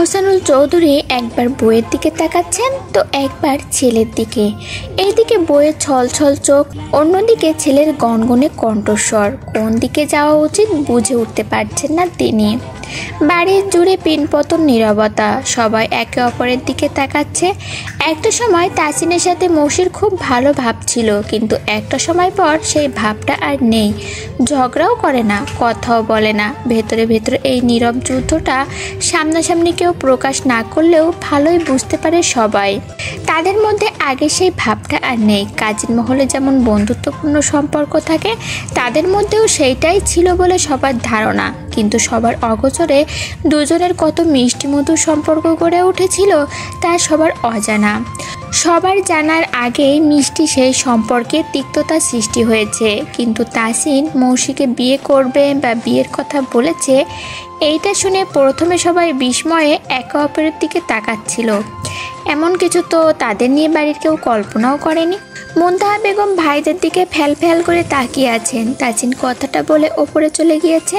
আহসানুল চৌধুরী একবার বইয়ের দিকে তাকাচ্ছেন তো একবার ছেলের দিকে। এইদিকে বইয়ের ছলছল চোখ, অন্যদিকে ছেলের গনগনে কণ্ঠস্বর। কোন দিকে যাওয়া উচিত বুঝে উঠতে পারছেন না তিনি। বাড়ির জুড়ে পিনপতন নীরবতা, সবাই একে অপরের দিকে তাকাচ্ছে। একটা সময় তাসিনের সাথে মৌসির খুব ভালো ভাব ছিল, কিন্তু একটা সময় পর সেই ভাবটা আর নেই। ঝগড়াও করে না, কথাও বলে না। ভেতরে ভেতরে এই নীরব যুদ্ধটা সামনাসামনি কেউ প্রকাশ না করলেও ভালোই বুঝতে পারে সবাই। তাদের মধ্যে আগে সেই ভাবটা আর নেই। কাজের মহলে যেমন বন্ধুত্বপূর্ণ সম্পর্ক থাকে, তাদের মধ্যেও সেইটাই ছিল বলে সবার ধারণা। কিন্তু সবার অগোচরে দুজনের কত মিষ্টি মধুর সম্পর্ক গড়ে উঠেছিল তা সবার অজানা। সবার জানার আগেই মিষ্টি সেই সম্পর্কে তিক্ততা সৃষ্টি হয়েছে। কিন্তু তাসিন মৌসিকে বিয়ে করবে বা বিয়ের কথা বলেছে, এইটা শুনে প্রথমে সবাই বিস্ময়ে একে অপরের দিকে তাকাচ্ছিল। এমন কিছু তো তাদের নিয়ে বাড়ির কেউ কল্পনাও করেনি। মুনতাহা বেগম ভাইদের দিকে ফ্যাল ফ্যাল করে তাকিয়ে আছেন। তাসিন কথাটা বলে ওপরে চলে গিয়েছে।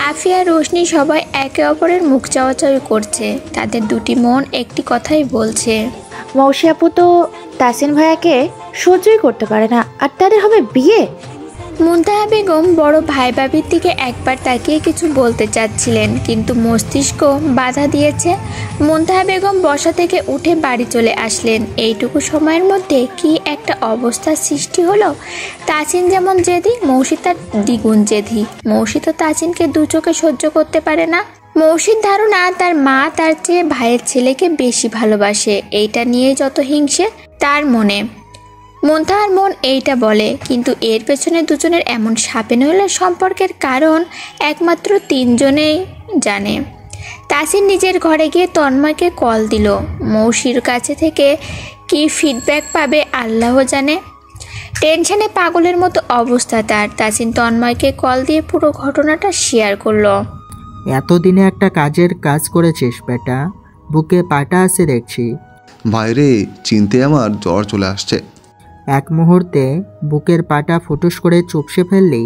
আফিয়া, রোশনি সবাই একে অপরের মুখ চাওয়াচাওয়ি করছে। তাদের দুটি মন একটি কথাই বলছে, মৌসি আপু তো তাসিন ভাইয়াকে সহ্যই করতে পারে না, আর তাদের হবে বিয়ে। মুনতাহা বেগম বড় ভাই ভাবির দিকে একবার তাকিয়ে কিছু বলতে চাচ্ছিলেন, কিন্তু মস্তিষ্ক বাধা দিয়েছে। মুনতাহা বেগম বসা থেকে উঠে বাড়ি চলে আসলেন। এইটুকু সময়ের মধ্যে কি একটা অবস্থার সৃষ্টি হলো। তাসিন যেমন জেদি, মৌসি তার দ্বিগুণ জেদি। মৌসি তো তাসিনকে দু চোখে সহ্য করতে পারে না। মৌসির ধারণা তার মা তার চেয়ে ভাইয়ের ছেলেকে বেশি ভালোবাসে। এইটা নিয়ে যত হিংসে তার মনে। মুনতাহার মন এইটা বলে, কিন্তু এর পেছনে দুজনের এমন সাপে নইলে সম্পর্কের কারণ একমাত্র তিনজনেই জানে। তাসিন নিজের ঘরে গিয়ে তন্ময়কে কল দিল। মৌসির কাছে থেকে কি ফিডব্যাক পাবে আল্লাহ জানে। টেনশনে পাগলের মতো অবস্থা তার। তাসিন তন্ময়কে কল দিয়ে পুরো ঘটনাটা শেয়ার করলো। এতদিনে একটা কাজের কাজ করেছিস বেটা, বুকে পাটা আছে দেখছি। বাইরে চিনতে আমার জ্বর চলে আসছে। এক মুহূর্তে বুকের পাটা ফুটুস করে চুপসে ফেললি,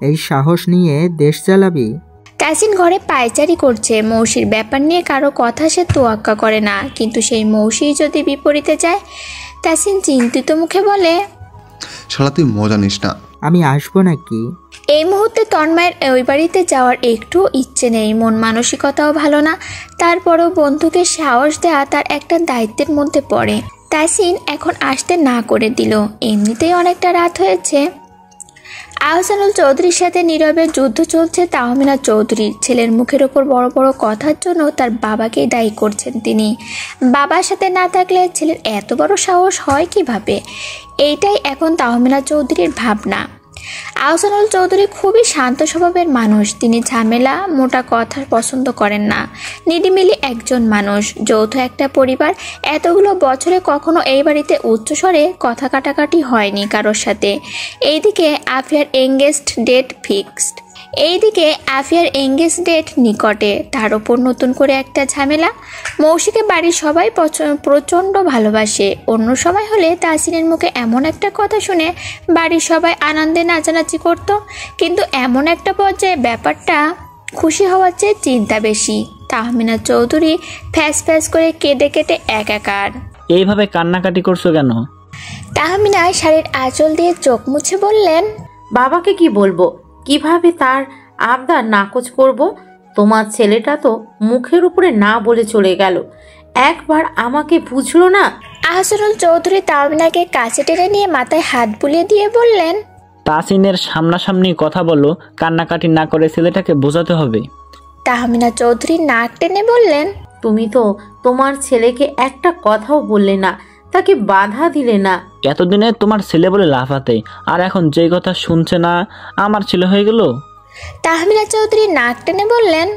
এই সাহস নিয়ে দেশ চালাবি? তাসিন ঘরে পায়চারি করছে। মৌসির ব্যাপার নিয়ে কারো কথা সে তোয়াক্কা করে না, কিন্তু সেই মৌসি যদি বিপরীতে যায়। তাসিন চিন্তিত মুখে বলে, শালা তুই মজা নিস না। আমি আসবো নাকি? এই মুহূর্তে তন্ময়ের ওই বাড়িতে যাওয়ার একটু ইচ্ছে নেই, মন মানসিকতাও ভালো না। তারপরেও বন্ধুকে সাহস দেওয়া তার একটা দায়িত্বের মধ্যে পড়ে। তাসিন এখন আসতে না করে দিল। এমনিতেই অনেকটা রাত হয়েছে। আহসানুল চৌধুরীর সাথে নীরবে যুদ্ধ চলছে তাহমিনা চৌধুরীর। ছেলের মুখের ওপর বড় বড় কথার জন্য তার বাবাকেই দায়ী করছেন তিনি। বাবার সাথে না থাকলে ছেলের এত বড় সাহস হয় কিভাবে? এইটাই এখন তাহমিনা চৌধুরীর ভাবনা। আহসানুল চৌধুরী খুবই শান্ত স্বভাবের মানুষ। তিনি ঝামেলা, মোটা কথা পছন্দ করেন না। নিরিবিলি একজন মানুষ। যৌথ একটা পরিবার। এতগুলো বছরে কখনো এই বাড়িতে উচ্চস্বরে কথা কাটাকাটি হয়নি কারোর সাথে। এইদিকে আফিয়ার এঙ্গেজড ডেট ফিক্সড। নিকটে, তার ওপর নতুন করে একটা ঝামেলা। মৌসিকে বাড়ির সবাই প্রচণ্ড ভালোবাসে। অন্য সময় হলে তাসিনের মুখে এমন একটা কথা শুনে বাড়ির সবাই আনন্দে নাচানাচি করত, কিন্তু এমন একটা পর্যায়ে ব্যাপারটা খুশি হওয়ার চেয়ে চিন্তা বেশি। তাহমিনা চৌধুরী ফ্যাস ফ্যাস করে কেঁদে কেটে একাকার। এইভাবে কান্নাকাটি করছো কেন? তাহমিনা শাড়ির আঁচল দিয়ে চোখ মুছে বললেন, বাবাকে কি বলবো, কিভাবে তার আবদার নাকচ করব? তোমার ছেলেটা তো মুখের উপরে না বলে চলে গেল, একবার আমাকে বুঝলো না। আহসানুল চৌধুরী তাহমিনাকে কাছে টেনে নিয়ে মাথায় হাত বুলিয়ে দিয়ে বললেন, তাসিনের সামনাসামনি কথা বলো, কান্নাকাটি না করে ছেলেটাকে বোঝাতে হবে। তাহমিনা চৌধুরী নাক টেনে বললেন, তুমি তো তোমার ছেলেকে একটা কথাও বললে না, তাকে বাধা দিলে না। এতদিনে তোমার ছেলে বলে লাফাতে, আর এখন যে কথা শুনছে না আমার ছেলে হয়ে গেল। তাহমিনা চৌধুরী নাক টেনে বললেন,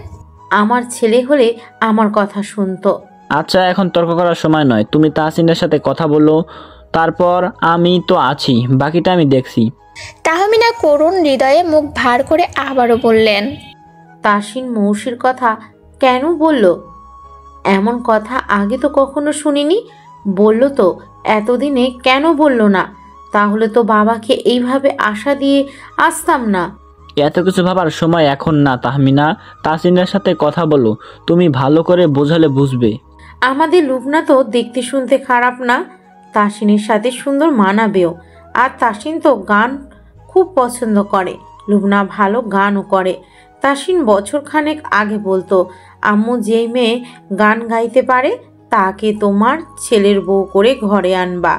আমার ছেলে হলে আমার কথা শুনতো। আচ্ছা, এখন তর্ক করার সময় নয়। তুমি তাসিনের সাথে কথা বলো, তারপর আমি তো আছি, বাকিটা আমি দেখছি। তাহমিনা করুণ হৃদয়ে মুখ ভার করে আবারও বললেন, তাসিন মৌসির কথা কেন বলল? এমন কথা আগে তো কখনো শুনিনি। বলল তো, এতদিনে কেন বলল না? তাহলে তো বাবাকে এইভাবে আশা দিয়ে আসতাম না। এত কিছু ভাবার সময় এখন না তাহমিনা। তাসিনের সাথে কথা বলো, তুমি ভালো করে বোঝালে বুঝবে। আমাদের লুবনা তো দেখতে শুনতে খারাপ না, তাসিনের সাথে সুন্দর মানাবেও। আর তাসিন তো গান খুব পছন্দ করে, লুবনা ভালো গানও করে। তাসিন বছর খানেক আগে বলতো, আম্মু যেই মেয়ে গান গাইতে পারে তাকে তোমার ছেলের বউ করে ঘরে আনবা,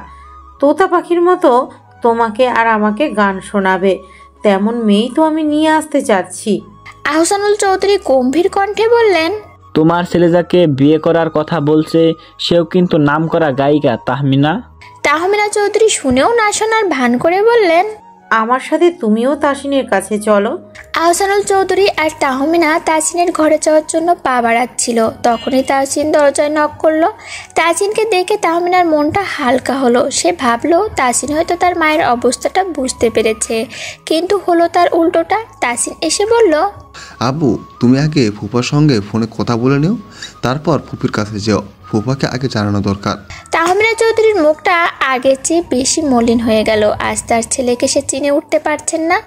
তোতা পাখির মতো তোমাকে আর আমাকে গান শোনাবে। তেমন মেয়েই তো আমি নিয়ে আসতে চাচ্ছি। আহসানুল চৌধুরী গম্ভীর কণ্ঠে বললেন, তোমার ছেলে যাকে বিয়ে করার কথা বলছে সেও কিন্তু নামকরা গায়িকা তাহমিনা। তাহমিনা চৌধুরী শুনেও না শোনার ভান করে বললেন, আমার সাথে তুমিও তাসিনের কাছে চলো। আহসানুল চৌধুরী আর তাহমিনা তাসিনের ঘরে যাওয়ার জন্য পা বাড়াচ্ছিল, তখনই তাসিন দরজায় নক করলো। তাসিনকে দেখে তাহমিনার মনটা হালকা হলো। সে ভাবলো তাসিন হয়তো তার মায়ের অবস্থাটা বুঝতে পেরেছে, কিন্তু হলো তার উল্টোটা। তাসিন এসে বলল, আব্বু তুমি আগে ফুপার সঙ্গে ফোনে কথা বলে নিও, তারপর ফুপির কাছে যেও, ফুপাকে আগে জানানো দরকার। তাহমিনা চৌধুরীর মুখটা আগের চেয়ে বেশি মলিন হয়ে গেল। আজ তার ছেলেকে সে চিনে উঠতে পারছেন না।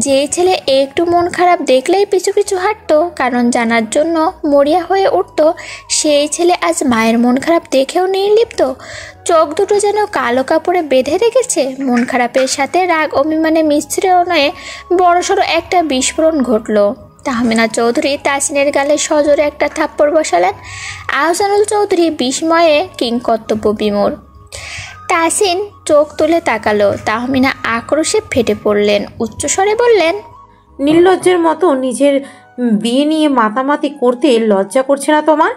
যেই ছেলে একটু মন খারাপ দেখলেই পিছু পিছু হাঁটতো, কারণ জানার জন্য মরিয়া হয়ে উঠতো, সেই ছেলে আজ মায়ের মন খারাপ দেখেও নির্লিপ্ত। চোখ দুটো যেন কালো কাপড়ে বেঁধে রেখেছে। মন খারাপের সাথে রাগ অভিমানে মিশ্রণে বড়সড় একটা বিস্ফোরণ ঘটল। তাহমিনা চৌধুরী তাসিনের গালে সজোরে একটা থাপ্পড় বসালেন। আহসানুল চৌধুরী বিস্ময়ে কিংকর্তব্য বিমূঢ়। তাসিন চোখ তুলে তাকালো। তাহমিনা আক্রোশে ফেটে পড়লেন, উচ্চস্বরে বললেন, নির্লজ্জের মতো নিজের বিয়ে নিয়ে মাতামাতি করতে লজ্জা করছে না তোমার?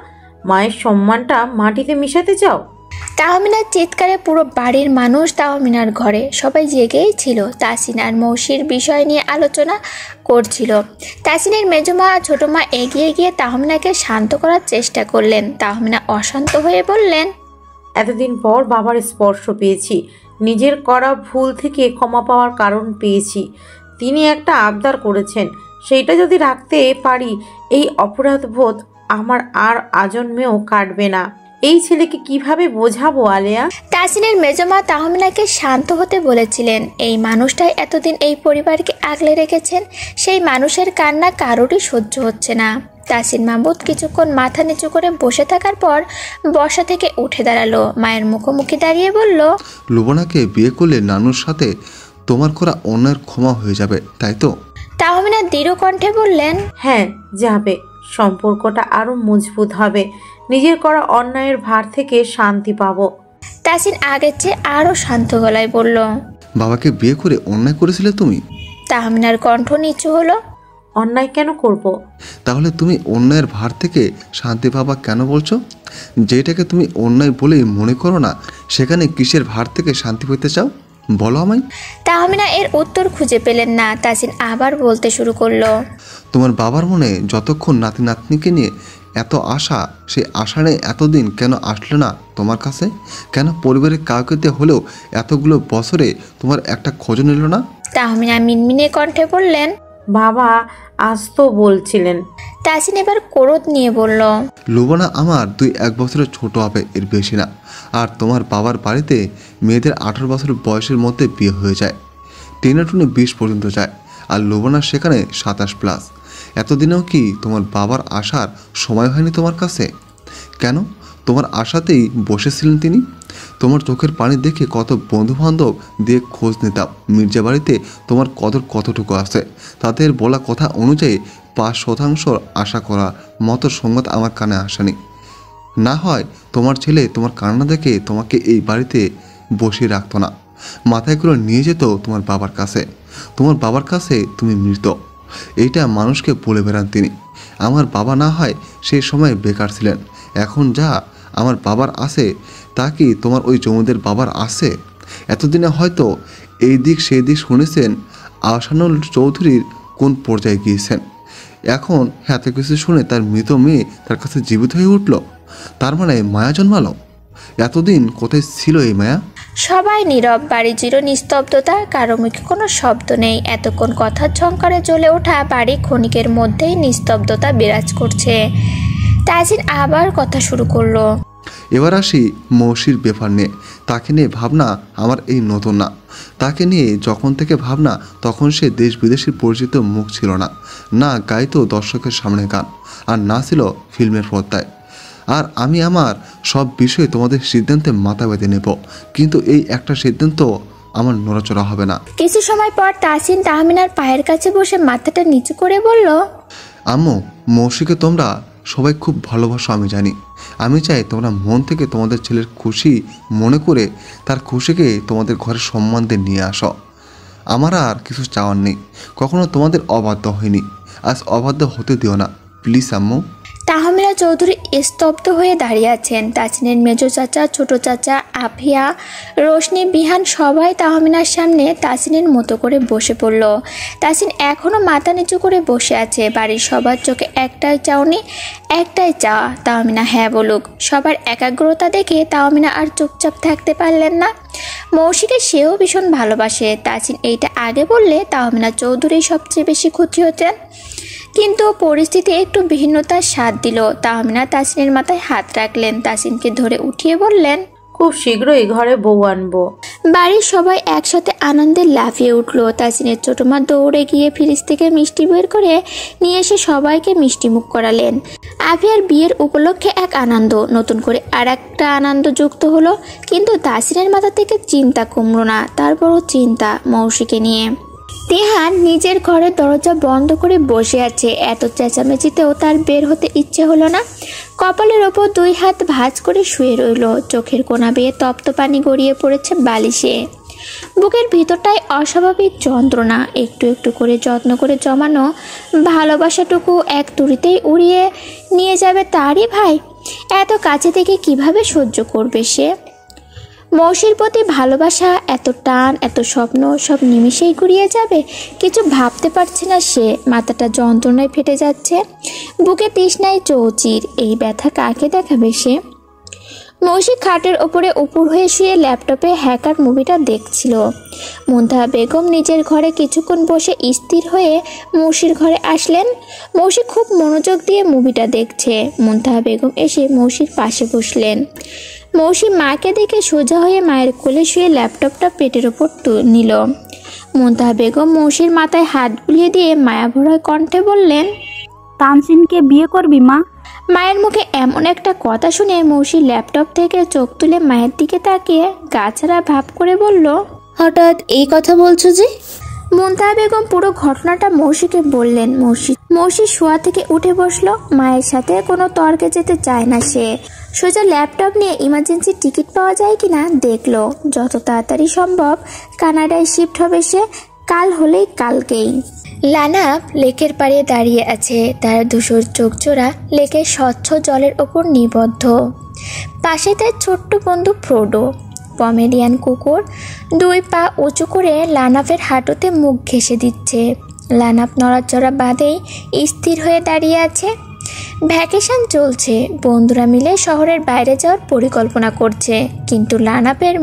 মায়ের সম্মানটা মাটিতে মিশাতে চাও? তাহমিনার চিৎকারে পুরো বাড়ির মানুষ তাহমিনার ঘরে সবাই জেগেই ছিল। তাসিন আর মৌসির বিষয় নিয়ে আলোচনা করছিল। তাসিনের মেজমা ছোট মা এগিয়ে গিয়ে তাহমিনাকে শান্ত করার চেষ্টা করলেন। তাহমিনা অশান্ত হয়ে বললেন, এতদিন পর বাবার স্পর্শ পেয়েছি, নিজের করা ভুল থেকে ক্ষমা পাওয়ার কারণ পেয়েছি। তিনি একটা আবদার করেছেন, সেইটা যদি রাখতে পারি এই অপরাধবোধ আমার আর আজন্মেও কাটবে না। এই ছেলেকে কিভাবে বোঝাবো আলেয়া? তাসিনের মেজমা তাহমিনাকে শান্ত হতে বলেছিলেন। এই মানুষটাই এতদিন এই পরিবারকে আগলে রেখেছেন, সেই মানুষের কান্না কারোরই সহ্য হচ্ছে না। তাসিন মাহমুদ কিছুক্ষণ মাথা নিচু করে বসে থাকার পর বসা থেকে উঠে দাঁড়ালো। মায়ের মুখোমুখি দাঁড়িয়ে বলল, লুবনাকে বিয়ে করলে নানুর সাথে তোমার করা অন্যায়ের ক্ষমা হয়ে যাবে, তাই তো? তাহমিনা দৃঢ় কণ্ঠে বললেন, হ্যাঁ যাবে, সম্পর্কটা আরো মজবুত হবে, নিজের করা অন্যায়ের ভার থেকে শান্তি পাবো। তাসিন আগের চেয়ে আরো শান্ত গলায় বলল, বাবাকে বিয়ে করে অন্যায় করেছিলে তুমি? তাহমিনার কণ্ঠ নিচু হলো। অন্যায় কেন করব? তাহলে তুমি অন্যায়ের ভার থেকে শান্তি পাবা কেন বলছো? যেটাকে তুমি অন্যায় বলেই মনে করো না, সেখানে কিসের ভার থেকে শান্তি পেতে চাও বলো আমায়? তাহমিনা এর উত্তর খুঁজে পেলেন না। তাসিন আবার বলতে শুরু করলো, তোমার বাবার মনে যতক্ষণ নাতি নাতনিকে নিয়ে এত আশা, সেই আশা নিয়ে এতদিন কেন আসলো না তোমার কাছে? কেন পরিবারের কাউকে হলেও এতগুলো বছরে তোমার একটা খোঁজ নিল না? তাহমিনা মিনমিনে কণ্ঠে বললেন, বাবা আজ তো বলছিলেন। তাসিন এবার ক্রোধ নিয়ে বলল, লুবনা আমার 2-1 বছরের ছোট হবে, এর বেশি না। আর তোমার বাবার বাড়িতে মেয়েদের 18 বছর বয়সের মধ্যে বিয়ে হয়ে যায়, টেনে 20 পর্যন্ত যায়, আর লুবনা সেখানে 27+। এতদিনেও কি তোমার বাবার আসার সময় হয়নি তোমার কাছে? কেন? তোমার আশাতেই বসেছিলেন তিনি। তোমার চোখের পানি দেখে কত বন্ধুবান্ধব দিয়ে খোঁজ নিতাম। মির্জা বাড়িতে তোমার কদর কতটুকু আছে তাদের বলা কথা অনুযায়ী 5% আশা করার মতো সংবাদ আমার কানে আসেনি। না হয় তোমার ছেলে তোমার কান্না দেখে তোমাকে এই বাড়িতে বসিয়ে রাখতো না, মাথায় করে নিয়ে যেত তোমার বাবার কাছে। তোমার বাবার কাছে তুমি মৃত, এইটা মানুষকে বলে বেড়ান তিনি। আমার বাবা না হয় সেই সময় বেকার ছিলেন, এখন যা আমার বাবার আছে তা কি তোমার ওই জমিদের বাবার আছে? এতদিনে হয়তো এই দিক সেই দিক শুনেছেন আহসানুল চৌধুরীর কোন পর্যায়ে গিয়েছেন। এখন এত কিছু শুনে তার মৃত মেয়ে তার কাছে জীবিত হয়ে উঠল, তার মানে মায়া জন্মালো। এতদিন কোথায় ছিল এই মায়া? সবাই নীরব। বাড়ি চির নিস্তব্ধতা, কারো মুখে কোনো শব্দ নেই। এতক্ষণ কথার ঝংকারে জ্বলে ওঠা বাড়ি ক্ষণিকের মধ্যেই নিস্তব্ধতা বিরাজ করছে। তাজিন আবার কথা শুরু করলো, এবার আসি মৌসির ব্যাপার নিয়ে। তাকে নিয়ে ভাবনা আমার এই নতুন না। তাকে নিয়ে যখন থেকে ভাবনা তখন সে দেশ বিদেশের পরিচিত মুখ ছিল না, না গাইতো দর্শকের সামনে গান, আর না ছিল ফিল্মের পর্দায়। আর আমি আমার সব বিষয়ে তোমাদের সিদ্ধান্তে মাথা বেঁধে নেব, কিন্তু এই একটা সিদ্ধান্ত আমার নড়াচড়া হবে না। কিছু সময় পর তাসিন তাহমিনার পায়ের কাছে বসে মাথাটা নিচু করে বলল, আম্মু, মৌসিকে তোমরা সবাই খুব ভালোবাসো আমি জানি। আমি চাই তোমরা মন থেকে তোমাদের ছেলের খুশি মনে করে তার খুশিকে তোমাদের ঘরে সম্মান দিয়ে নিয়ে আসো। আমার আর কিছু চাওয়ার নেই, কখনো তোমাদের অবাধ্য হয়নি, আজ অবাধ্য হতে দিও না প্লিজ আম্মু। তাহমিনা চৌধুরী স্তব্ধ হয়ে দাঁড়িয়ে আছেন। তাসিনের মেজো চাচা, ছোট চাচা, আফিয়া, রোশনি, বিহান সবাই তাহমিনার সামনে তাসিনের মতো করে বসে পড়ল। তাসিন এখনও মাথা নিচু করে বসে আছে। বাড়ির সবার চোখে একটাই চাউনি, একটাই চাওয়া তাহমিনা হ্যাঁ বলুক। সবার একাগ্রতা দেখে তাহমিনা আর চুপচাপ থাকতে পারলেন না। মৌসিকে সেও ভীষণ ভালোবাসে। তাসিন এইটা আগে বললে তাহমিনা চৌধুরী সবচেয়ে বেশি খুশি হতেন, কিন্তু পরিস্থিতি একটু ভিন্নতার স্বাদ দিল। তাহমিনা তাসিনের মাথায় হাত রাখলেন, তাসিনকে ধরে উঠিয়ে বললেন, খুব শীঘ্রই ঘরে বউ আনবো। বাড়ির সবাই একসাথে আনন্দে লাফিয়ে উঠল। তাসিনের ছোট মা দৌড়ে গিয়ে ফ্রিজ থেকে মিষ্টি বের করে নিয়ে এসে সবাইকে মিষ্টি মুখ করালেন। আফিয়ার বিয়ের উপলক্ষে এক আনন্দ, নতুন করে আর একটা আনন্দ যুক্ত হলো। কিন্তু তাসিনের মাথা থেকে চিন্তা কমল না, তারপরও চিন্তা মৌসিকে নিয়ে। তেহান নিজের ঘরের দরজা বন্ধ করে বসে আছে। এত চেঁচামেচিতেও তার বের হতে ইচ্ছে হলো না। কপালের ওপর 2 হাত ভাঁজ করে শুয়ে রইল। চোখের কোনা বেয়ে তপ্ত পানি গড়িয়ে পড়েছে বালিশে। বুকের ভিতরটায় অস্বাভাবিক যন্ত্রণা। একটু একটু করে যত্ন করে জমানো ভালোবাসাটুকু এক তুড়িতেই উড়িয়ে নিয়ে যাবে তারই ভাই। এত কাছে থেকে কিভাবে সহ্য করবে সে? মৌসির প্রতি ভালোবাসা, এত টান, এত স্বপ্ন সব নিমিষেই গুড়িয়ে যাবে। কিছু ভাবতে পারছে না সে। মাথাটা যন্ত্রণায় ফেটে যাচ্ছে, বুকে তৃষ্ণায় চৌচির। এই ব্যথা কাকে দেখাবে সে? মৌসি খাটের ওপরে উপুর হয়ে শুয়ে ল্যাপটপে হ্যাকার মুভিটা দেখছিল। মুনতাহা বেগম নিজের ঘরে কিছুক্ষণ বসে স্থির হয়ে মৌসির ঘরে আসলেন। মৌসি খুব মনোযোগ দিয়ে মুভিটা দেখছে। মুনতাহা বেগম এসে মৌসির পাশে বসলেন। মৌসি মাকে দেখে সোজা হয়ে মায়ের কোলে শুয়ে ল্যাপটপটা পেটের ওপর নিল। মুনতাহা বেগম মৌসির মাথায় হাত বুলিয়ে দিয়ে মায়াভরা কণ্ঠে বললেন, তানসিনকে বিয়ে করবি মা? মায়ের মুখে এমন একটা কথা শুনে মৌসি ল্যাপটপ থেকে চোখ তুলে মায়ের দিকে তাকিয়ে গাছাড়া ভাব করে বলল, হঠাৎ এই কথা বলছো যে? মুনতাহা বেগম পুরো ঘটনাটা মৌসিকে বললেন। মৌসি শোয়া থেকে উঠে বসলো। মায়ের সাথে কোনো তর্কে যেতে চায় না সে। সোজা ল্যাপটপ নিয়ে ইমার্জেন্সি টিকিট পাওয়া যায় কিনা দেখলো। যত তাড়াতাড়ি সম্ভব কানাডায় শিফট হবে সে, কাল হলেই কালকেই। লানাপ লেকের পাড়ে দাঁড়িয়ে আছে। তার ধূসর চোখজোড়া লেকের স্বচ্ছ জলের ওপর নিবদ্ধ। পাশে তার ছোট্ট বন্ধু ফ্রোডো, পমেরিয়ান কুকুর, 2 পা উঁচু করে লানাফের হাঁটুতে মুখ ঘেঁষে দিচ্ছে। লানাফ নড়াচড়া বাদেই স্থির হয়ে দাঁড়িয়ে আছে। ভ্যাকেশন চলছে, বন্ধুরা মিলে শহরের বাইরে যাওয়ার পরিকল্পনা করছে। কিন্তু লানাফের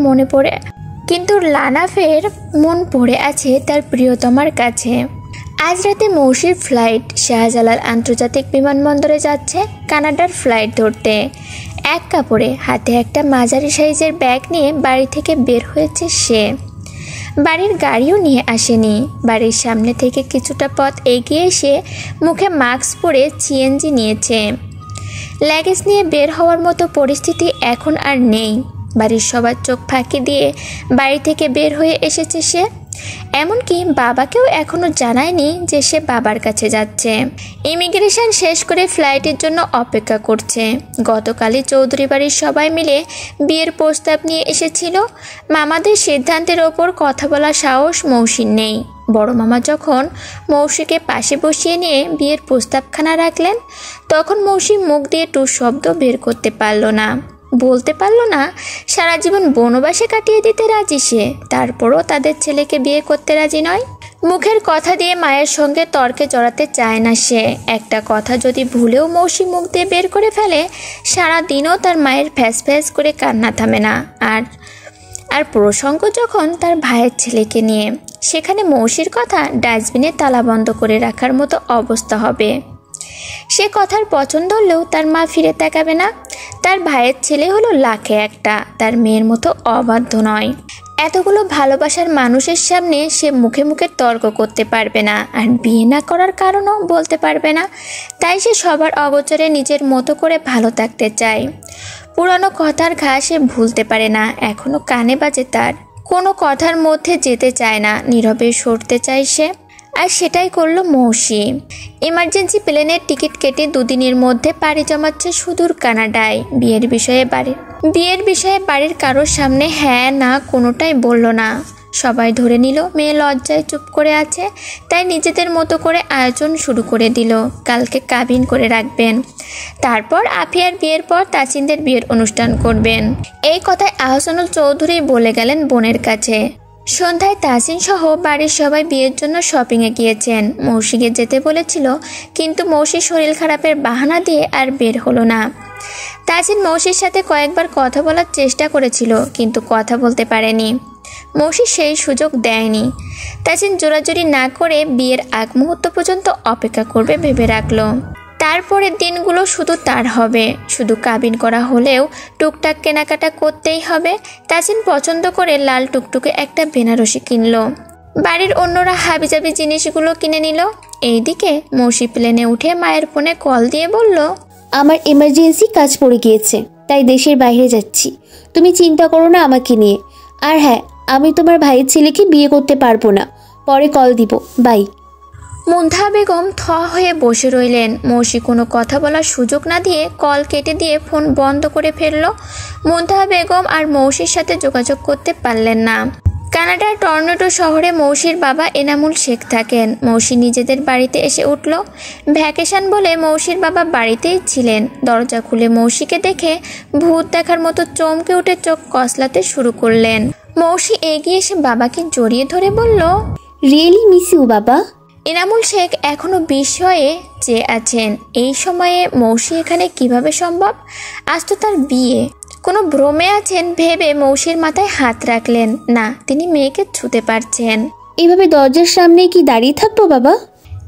মন পড়ে আছে তার প্রিয়তমার কাছে। আজ রাতে মৌসির ফ্লাইট শাহজালাল আন্তর্জাতিক বিমানবন্দরে যাচ্ছে কানাডার ফ্লাইট ধরতে। এক কাপড়ে হাতে একটা মাঝারি সাইজের ব্যাগ নিয়ে বাড়ি থেকে বের হয়েছে সে। বাড়ির গাড়িও নিয়ে আসেনি। বাড়ির সামনে থেকে কিছুটা পথ এগিয়ে এসে মুখে মাস্ক পরে সিএনজি নিয়েছে। লাগেজ নিয়ে বের হওয়ার মতো পরিস্থিতি এখন আর নেই। বাড়ির সবার চোখ ফাঁকি দিয়ে বাড়ি থেকে বের হয়ে এসেছে সে। এমনকি বাবাকেও এখনো জানায়নি যে সে বাবার কাছে যাচ্ছে। ইমিগ্রেশন শেষ করে ফ্লাইটের জন্য অপেক্ষা করছে। গতকালই চৌধুরী বাড়ির সবাই মিলে বিয়ের প্রস্তাব নিয়ে এসেছিল। মামাদের সিদ্ধান্তের ওপর কথা বলার সাহস মৌসির নেই। বড় মামা যখন মৌসিকে পাশে বসিয়ে নিয়ে বিয়ের প্রস্তাবখানা রাখলেন, তখন মৌসি মুখ দিয়ে টু শব্দ বের করতে পারল না, বলতে পারলো না সারা জীবন বনবাসে কাটিয়ে দিতে রাজি সে, তারপরও তাদের ছেলেকে বিয়ে করতে রাজি নয়। মুখের কথা দিয়ে মায়ের সঙ্গে তর্কে জড়াতে চায় না সে। একটা কথা যদি ভুলেও মৌসি মুখ দিয়ে বের করে ফেলে, সারা দিনও তার মায়ের ফ্যাস ফ্যাস করে কান্না থামে না। আর প্রসঙ্গ যখন তার ভাইয়ের ছেলেকে নিয়ে, সেখানে মৌসির কথা ডাস্টবিনে তালা বন্ধ করে রাখার মতো অবস্থা হবে। সে কথার পছন্দ হলেও তার মা ফিরে তাকাবে না। তার ভাইয়ের ছেলে হলো লাখে একটা, তার মেয়ের মতো অবাধ্য নয়। এতগুলো ভালোবাসার মানুষের সামনে সে মুখে মুখে তর্ক করতে পারবে না, আর বিয়ে না করার কারণও বলতে পারবে না। তাই সে সবার অগোচরে নিজের মতো করে ভালো থাকতে চায়। পুরানো কথার ঘা সে ভুলতে পারে না, এখনো কানে বাজে তার। কোনো কথার মধ্যে যেতে চায় না, নীরবে সরতে চায় সে। আর সেটাই করলো মৌসি। ইমার্জেন্সি প্লেনের টিকিট কেটে দুদিনের মধ্যে পাড়ি জমাচ্ছে সুদূর কানাডায়। বিয়ের বিষয়ে বাড়ির কারোর সামনে হ্যাঁ না কোনোটাই বলল না। সবাই ধরে নিল মেয়ে লজ্জায় চুপ করে আছে, তাই নিজেদের মতো করে আয়োজন শুরু করে দিল। কালকে কাবিন করে রাখবেন, তারপর আফিয়ার বিয়ের পর তাসিনদের বিয়ের অনুষ্ঠান করবেন। এই কথায় আহসানুল চৌধুরী বলে গেলেন বোনের কাছে। সন্ধ্যায় তাসিন সহ বাড়ির সবাই বিয়ের জন্য শপিংয়ে গিয়েছেন। মৌসিকে যেতে বলেছিল, কিন্তু মৌসি শরীর খারাপের বাহানা দিয়ে আর বের হলো না। তাসিন মৌসির সাথে কয়েকবার কথা বলার চেষ্টা করেছিল, কিন্তু কথা বলতে পারেনি। মৌসি সেই সুযোগ দেয়নি। তাসিন জোরাজুরি না করে বিয়ের আগ মুহূর্ত পর্যন্ত অপেক্ষা করবে ভেবে রাখলো। তারপরের দিনগুলো শুধু তার হবে। শুধু কাবিন করা হলেও টুকটাক কেনাকাটা করতেই হবে। তাসিন পছন্দ করে লাল টুকটুকে একটা বেনারসি কিনলো। বাড়ির অন্যরা হাবিজাবি জিনিসগুলো কিনে নিল। এইদিকে মৌসি প্লেনে উঠে মায়ের ফোনে কল দিয়ে বলল, আমার এমার্জেন্সি কাজ পড়ে গিয়েছে, তাই দেশের বাইরে যাচ্ছি। তুমি চিন্তা করো না আমাকে নিয়ে। আর হ্যাঁ, আমি তোমার ভাইয়ের ছেলেকে বিয়ে করতে পারবো না। পরে কল দিব, বাই। মুন্তাহা বেগম থ হয়ে বসে রইলেন। মৌসি কোনো কথা বলার সুযোগ না দিয়ে কল কেটে দিয়ে ফোন বন্ধ করে ফেলল। মুন্তাহা বেগম আর মৌসির সাথে যোগাযোগ করতে পারলেন না। কানাডার টরন্টো শহরে মৌসির বাবা এনামুল শেখ থাকেন। মৌসি নিজেদের বাড়িতে এসে উঠল। ভ্যাকেশন বলে মৌসির বাবা বাড়িতেই ছিলেন। দরজা খুলে মৌসিকে দেখে ভূত দেখার মতো চমকে উঠে চোখ কসলাতে শুরু করলেন। মৌসি এগিয়ে এসে বাবাকে জড়িয়ে ধরে বলল, রিয়েলি মিস ইউ বাবা। এনামুল শেখ এখনো বিস্ময়ে চেয়ে আছেন। এই সময়ে মৌসি এখানে কিভাবে সম্ভব? আজ তো তার বিয়ে। কোনো ভ্রমে আছেন ভেবে মৌসির মাথায় হাত রাখলেন। না, তিনি মেয়েকে ছুতে পারছেন। এভাবে দরজার সামনে কি দাঁড়িয়ে থাকবো বাবা?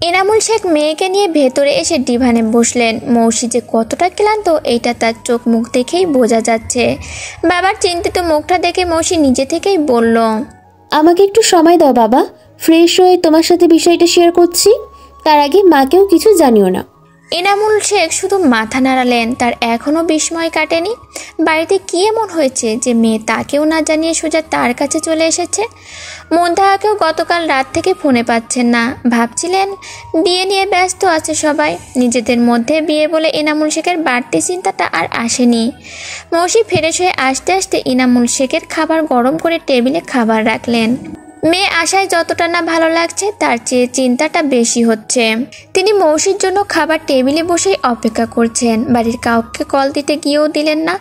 এনামুল শেখ মেয়েকে নিয়ে ভেতরে এসে ডিভানে বসলেন। মৌসি যে কতটা ক্লান্ত এটা তার চোখ মুখ দেখেই বোঝা যাচ্ছে। বাবার চিন্তিত মুখটা দেখে মৌসি নিজে থেকেই বলল, আমাকে একটু সময় দাও বাবা, ফ্রেশ হয়ে তোমার সাথে বিষয়টা শেয়ার করছি। তার আগে মাকেও কিছু জানিও না। এনামুল শেখ শুধু মাথা নাড়ালেন। তার এখনও বিস্ময় কাটেনি। বাড়িতে কি এমন হয়েছে যে মেয়ে তাকেও না জানিয়ে সোজা তার কাছে চলে এসেছে? মুন্তাহাকেও গতকাল রাত থেকে ফোনে পাচ্ছেন না। ভাবছিলেন বিয়ে নিয়ে ব্যস্ত আছে সবাই। নিজেদের মধ্যে বিয়ে বলে এনামুল শেখের বাড়তি চিন্তাটা আর আসেনি। মৌসি ফ্রেশ হয়ে আসতে আসতে এনামুল শেখের খাবার গরম করে টেবিলে খাবার রাখলেন। মেয়ে আশায় যতটা না ভালো লাগছে তার চেয়ে চিন্তাটা বেশি হচ্ছে। তিনি মৌসির জন্য খাবার টেবিলে বসেই অপেক্ষা করছেন। বাড়ির কাউকে কল দিতে গিয়েও দিলেন না।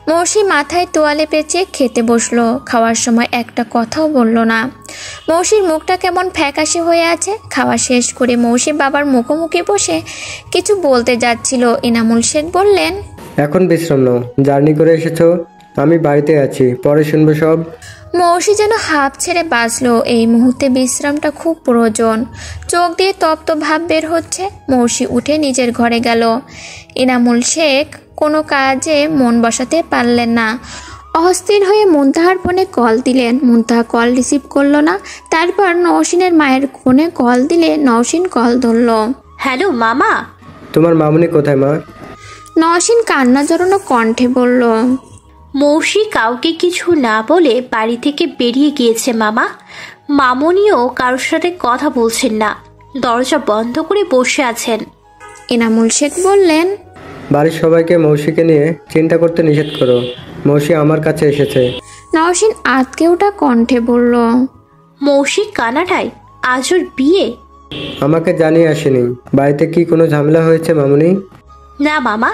মৌসি মাথায় তোয়ালে পেঁচিয়ে খেতে বসলো। খাওয়ার সময় একটা কথাও বলল না। মৌসির মুখটা কেমন ফ্যাকাশে হয়ে আছে। খাওয়া শেষ করে মৌসি বাবার মুখোমুখি বসে কিছু বলতে যাচ্ছিল। এনামুল শেখ বললেন, এখন বিশ্রাম নাও, জার্নি করে এসেছো। আমি বাড়িতে আছি, পরে শুনবো সব। মৌসি যেন হাঁপ ছেড়ে বাঁচল। এই মুহূর্তে বিশ্রামটা খুব প্রয়োজন। চোখ দিয়ে তপ্ত ভাব বের হচ্ছে। মৌসি উঠে নিজের ঘরে গেল। এনামুল শেখ কোনো কাজে মন বসাতে পারলেন না। অস্থির হয়ে মুন্তাহার ফোনে কল দিলেন। মুন্তাহা কল রিসিভ করলো না। তারপর নওশিনের মায়ের ফোনে কল দিলে নওশিন কল ধরল। হ্যালো মামা। তোমার মামুনি কোথায় মা? নওশিন কান্না জড়ানো কণ্ঠে বলল, মৌসি কাউকে কিছু না বলে বাড়ি থেকে বেরিয়ে গিয়েছে মামা। মামুনিও কারোর সাথে কথা বলছেন না, দরজা বন্ধ করে বসে আছেন। এনামুল শেখ বললেন, বাড়ির সবাইকে মৌসিকে নিয়ে চিন্তা করতে নিষেধ করো। মৌসি আমার কাছে এসেছে। নওশিন আতকে ওঠা কণ্ঠে বলল, মৌসি কানাডায়, আজ ওর বিয়ে? আমাকে জানিয়ে আসেনি। বাড়িতে কি কোনো ঝামেলা হয়েছে মামুনি? না মামা,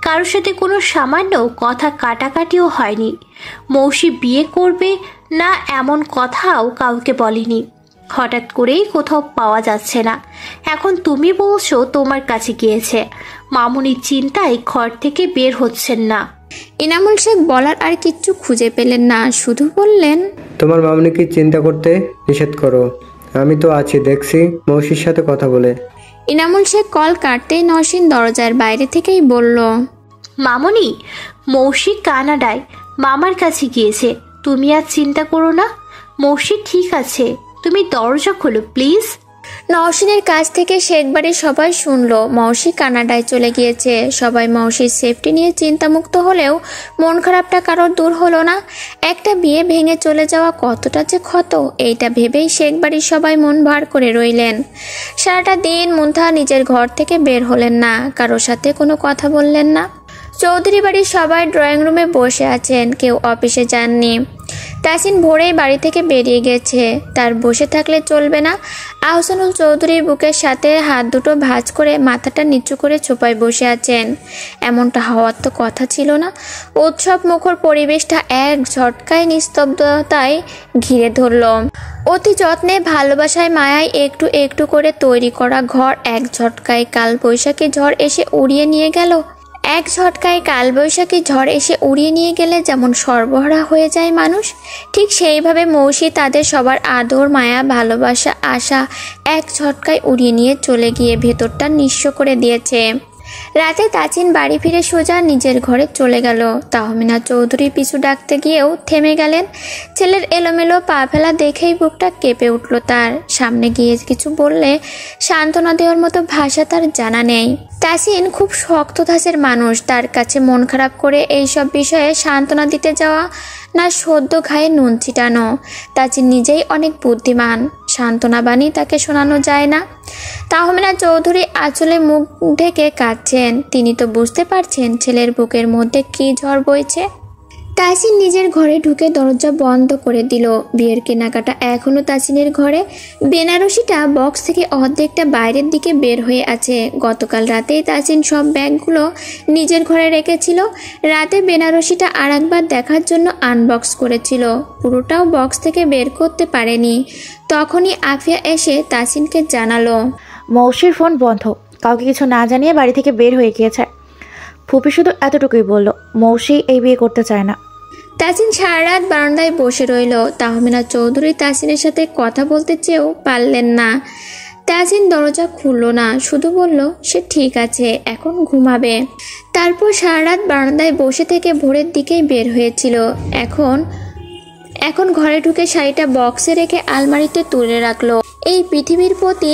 কারোর সাথে কোনো সামান্য কথা কাটাকাটিও হয়নি। মৌসি বিয়ে করবে না এমন কথাও কাউকে বলেনি। হঠাৎ করেই কোথাও পাওয়া যাচ্ছে না। এখন তুমি বলছো তোমার কাছে গিয়েছে। মামুনির চিন্তায় ঘর থেকে বের হচ্ছেন না। এনামুল শেখ বলার আর কিচ্ছু খুঁজে পেলেন না, শুধু বললেন, তোমার মামুনিকে চিন্তা করতে নিষেধ করো। আমি তো আছি, দেখছি মৌসির সাথে কথা বলে। এনামুল শেখ কল কাটতেই নওশিন দরজার বাইরে থেকেই বলল, মামনি, মৌসি কানাডায় মামার কাছে গিয়েছে, তুমি আর চিন্তা করো না, মৌসি ঠিক আছে, তুমি দরজা খোলো প্লিজ। নওশিনের কাছ থেকে শেখবাড়ির সবাই শুনলো মৌসি কানাডায় চলে গিয়েছে। সবাই মৌসির সেফটি নিয়ে চিন্তামুক্ত হলেও মন খারাপটা কারোর দূর হলো না। একটা বিয়ে ভেঙে চলে যাওয়া কতটা যে ক্ষত, এইটা ভেবেই শেখবাড়ির সবাই মন ভার করে রইলেন। সারাটা দিন মুন্থা নিজের ঘর থেকে বের হলেন না, কারোর সাথে কোনো কথা বললেন না। চৌধুরী বাড়ির সবাই ড্রয়িং রুমে বসে আছেন, কেউ অফিসে যাননি। তাসিন ভোরেই বাড়ি থেকে বেরিয়ে গেছে, তার বসে থাকলে চলবে না। আহসানুল চৌধুরীর বুকের সাথে হাত দুটো ভাঁজ করে মাথাটা নিচু করে চোপায় বসে আছেন। এমনটা হওয়ার তো কথা ছিল না। উৎসব মুখর পরিবেশটা এক ঝটকায় নিস্তব্ধতায় ঘিরে ধরল। অতি যত্নে ভালোবাসায় মায়ায় একটু একটু করে তৈরি করা ঘর এক ঝটকায় কালবৈশাখী ঝড় এসে উড়িয়ে নিয়ে গেল। এক ঝটকায় কালবৈশাখী ঝড় এসে উড়িয়ে নিয়ে গেলে যেমন সর্বহারা হয়ে যায় মানুষ, ঠিক সেইভাবে মৌসি তাদের সবার আদর, মায়া, ভালোবাসা, আশা এক ঝটকায় উড়িয়ে নিয়ে চলে গিয়ে ভেতরটা নিঃস্ব করে দিয়েছে। রাতে তাসিন বাড়ি ফিরে সোজা নিজের ঘরে চলে গেল। তাহমিনা চৌধুরী পিছু ডাকতে গিয়েও থেমে গেলেন। ছেলের এলোমেলো পা ফেলা দেখেই বুকটা কেঁপে উঠল তার। সামনে গিয়ে কিছু বললে সান্ত্বনা দেওয়ার মতো ভাষা তার জানা নেই। তাসিন খুব শক্ত ধাঁচের মানুষ, তার কাছে মন খারাপ করে এইসব বিষয়ে সান্ত্বনা দিতে যাওয়া না সদ্য ঘায়ে নুন ছিটানো। তাসিন নিজেই অনেক বুদ্ধিমান, সান্ত্বনা বাণী তাকে শোনানো যায় না। তাহমিনা চৌধুরী আঁচলে মুখ ঢেকে কাঁদছেন। তিনি তো বুঝতে পারছেন ছেলের বুকের মধ্যে কী ঝড় বইছে। তাসিন নিজের ঘরে ঢুকে দরজা বন্ধ করে দিল। বিয়ের কেনাকাটা এখনও তাসিনের ঘরে। বেনারসিটা বক্স থেকে অর্ধেকটা বাইরের দিকে বের হয়ে আছে। গতকাল রাতেই তাসিন সব ব্যাগগুলো নিজের ঘরে রেখেছিল। রাতে বেনারসিটা আর একবার দেখার জন্য আনবক্স করেছিল, পুরোটাও বক্স থেকে বের করতে পারেনি। তখনই আফিয়া এসে তাসিনকে জানালো, মৌসির ফোন বন্ধ, কাউকে কিছু না জানিয়ে বাড়ি থেকে বের হয়ে গিয়েছে। ফুপি শুধু এতটুকুই বলল, মৌসি এই বিয়ে করতে চায় না। তাসিন সারা রাত বারান্দায় বসে রইল। তাহমিনা চৌধুরী তাসিনের সাথে কথা বলতে চেয়েও পারলেন না। তাসিন দরজা খুলল না, শুধু বলল সে ঠিক আছে, এখন ঘুমাবে। তারপর সারা রাত বারান্দায় বসে থেকে ভোরের দিকেই বের হয়েছিল। এখন ঘরে ঢুকে শাড়িটা বক্সে রেখে আলমারিতে তুলে রাখলো। এই পৃথিবীর প্রতি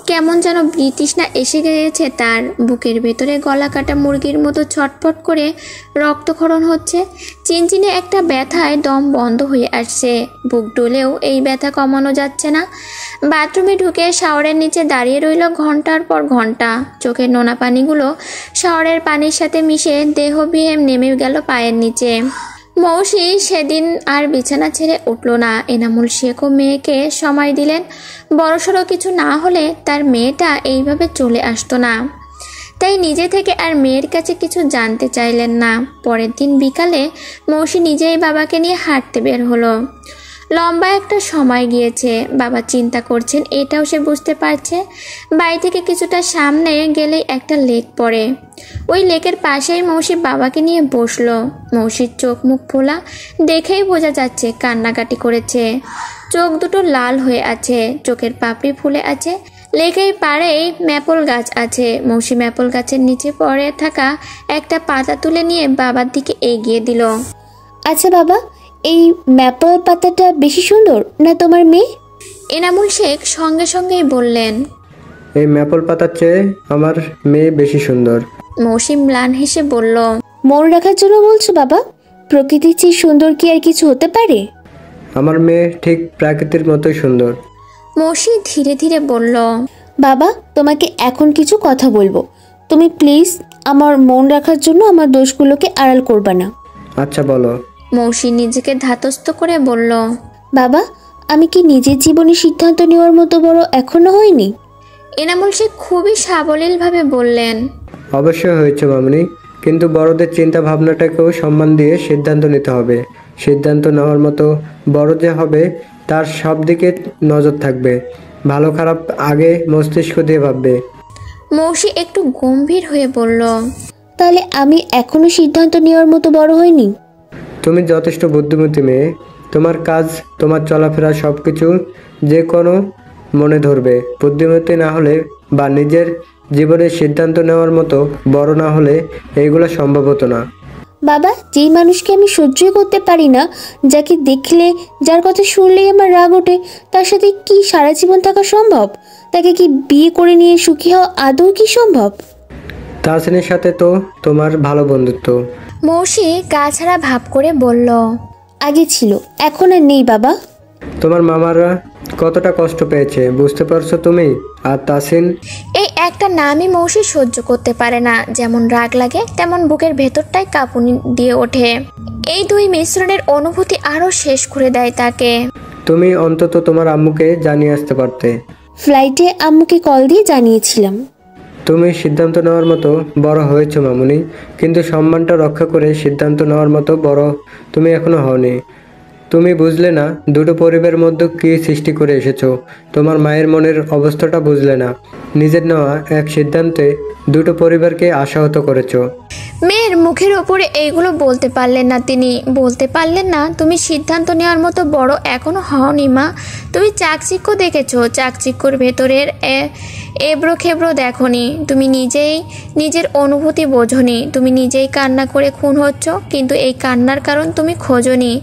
কেমন যেন বিতৃষ্ণা এসে গিয়েছে তার। বুকের ভেতরে গলা কাটা মুরগির মতো ছটফট করে রক্তক্ষরণ হচ্ছে। চিনচিনে একটা ব্যথায় দম বন্ধ হয়ে আসছে। বুক ডলেও এই ব্যথা কমানো যাচ্ছে না। বাথরুমে ঢুকে শাওয়ারের নিচে দাঁড়িয়ে রইল ঘন্টার পর ঘন্টা। চোখের নোনা পানিগুলো শাওয়ারের পানির সাথে মিশে দেহবিহেম নেমে গেল পায়ের নিচে। মৌসি সেদিন আর বিছানা ছেড়ে উঠল না। এনামুল শেখও মেয়েকে সময় দিলেন। বড়সড় কিছু না হলে তার মেয়েটা এইভাবে চলে আসতো না। তাই নিজে থেকে আর মেয়ের কাছে কিছু জানতে চাইলেন না। পরের দিন বিকালে মৌসি নিজেই বাবাকে নিয়ে হাঁটতে বের হলো। লম্বা একটা সময় গিয়েছে। বাবা চিন্তা করছেন এটাও সে বুঝতে পারছে। বাড়ি থেকে কিছুটা সামনে গেলেই একটা লেক পড়ে। ওই লেকের পাশেই মৌসি বাবাকে নিয়ে বসলো। মৌসির চোখ মুখ ফোলা, দেখেই বোঝা যাচ্ছে কান্নাকাটি করেছে। চোখ দুটো লাল হয়ে আছে, চোখের পাপড়ি ফুলে আছে। লেকের পাড়েই ম্যাপল গাছ আছে। মৌসি ম্যাপল গাছের নিচে পড়ে থাকা একটা পাতা তুলে নিয়ে বাবার দিকে এগিয়ে দিল। আচ্ছা বাবা, এই ম্যাপল পাতাটা বেশি সুন্দর না তোমার মেয়ে? এনামুল শেখ সঙ্গে সঙ্গেই বললেন, এই ম্যাপল পাতার চেয়ে আমার মেয়ে বেশি সুন্দর। মৌসি ম্লান হেসে বলল, মন রাখার জন্য বলছো বাবা? প্রকৃতির চেয়ে সুন্দর কি আর কিছু হতে পারে? আমার মেয়ে ঠিক প্রাকৃতির মতোই সুন্দর। মৌসি ধীরে ধীরে বলল, বাবা তোমাকে এখন কিছু কথা বলবো, তুমি প্লিজ আমার মন রাখার জন্য আমার দোষগুলোকে আড়াল করবা না। আচ্ছা বলো। মৌসি নিজেকে ধাতস্থ করে বলল, বাবা আমি কি নিজের জীবনে সিদ্ধান্ত নেওয়ার মতো বড় এখনো হয়নি? এনামুল শেখ খুবই সাবলীলভাবে বললেন, অবশ্যই হয়েছে মামনি, কিন্তু বড়দের চিন্তা ভাবনাটাকেও সম্মান দিয়ে সিদ্ধান্ত নিতে হবে। সিদ্ধান্ত নেওয়ার মতো বড় যে হবে তার সব দিকে নজর থাকবে। ভালো খারাপ আগে মস্তিষ্ক দিয়ে ভাববে। মৌসি একটু গম্ভীর হয়ে বলল, তাহলে আমি এখনো সিদ্ধান্ত নেওয়ার মতো বড় হইনি? তুমি যথেষ্ট বুদ্ধিমতী মেয়ে। তোমার কাজ, তোমার চলাফেরা সব কিছু যে কোনো মনে ধরবে। বুদ্ধিমতী না হলে বা নিজের জীবনের সিদ্ধান্ত নেওয়ার মতো বড় না হলে এইগুলো সম্ভব হতো না। বাবা, যেই মানুষকে আমি সহ্যই করতে পারি না, যাকে দেখলে, যার কথা শুনলেই আমার রাগ ওঠে, তার সাথে কি সারা জীবন থাকা সম্ভব? তাকে কি বিয়ে করে নিয়ে সুখী হওয়া আদৌ কি সম্ভব? তাহসিনের সাথে তো তোমার ভালো বন্ধুত্ব। মৌসি গা ছাড়া ভাব করে বলল, আগে ছিল, এখন আর নেই বাবা। তোমার মামারা কতটা কষ্ট পেয়েছে বুঝতে পারছো তুমি? আর তাহসিন? এই একটা নামই মৌসি সহ্য করতে পারে না। যেমন রাগ লাগে তেমন বুকের ভেতরটাই কাঁপুনি দিয়ে ওঠে। এই দুই মিশ্রণের অনুভূতি আরো শেষ করে দেয় তাকে। তুমি অন্তত তোমার আম্মুকে জানিয়ে আসতে পারতে। ফ্লাইটে আম্মুকে কল দিয়ে জানিয়েছিলাম। তুমি সিদ্ধান্ত নেওয়ার মতো বড় হয়েছো মামুনি, কিন্তু সম্মানটা রক্ষা করে সিদ্ধান্ত নেওয়ার মতো বড় তুমি এখনো হওনি। তুমি বুঝলে না দুটো পরিবারের মধ্যে কী সৃষ্টি করে এসেছো। তোমার মায়ের মনের অবস্থাটা বুঝলে না। নিজের নেওয়া এক সিদ্ধান্তে দুটো পরিবারকে আশাহত করেছো। মেয়ের মুখের ওপরে এইগুলো বলতে পারলেন না তিনি। বলতে পারলেন না, তুমি সিদ্ধান্ত নেওয়ার মতো বড় এখনো হওনি মা। তুমি চাকচিক্য দেখেছো, চাকচিক্যর ভেতরের এবড়ো খেবড়ো দেখোনি। তুমি নিজেই নিজের অনুভূতি বোঝোনি। তুমি নিজেই কান্না করে খুন হচ্ছ, কিন্তু এই কান্নার কারণ তুমি খোঁজোনি।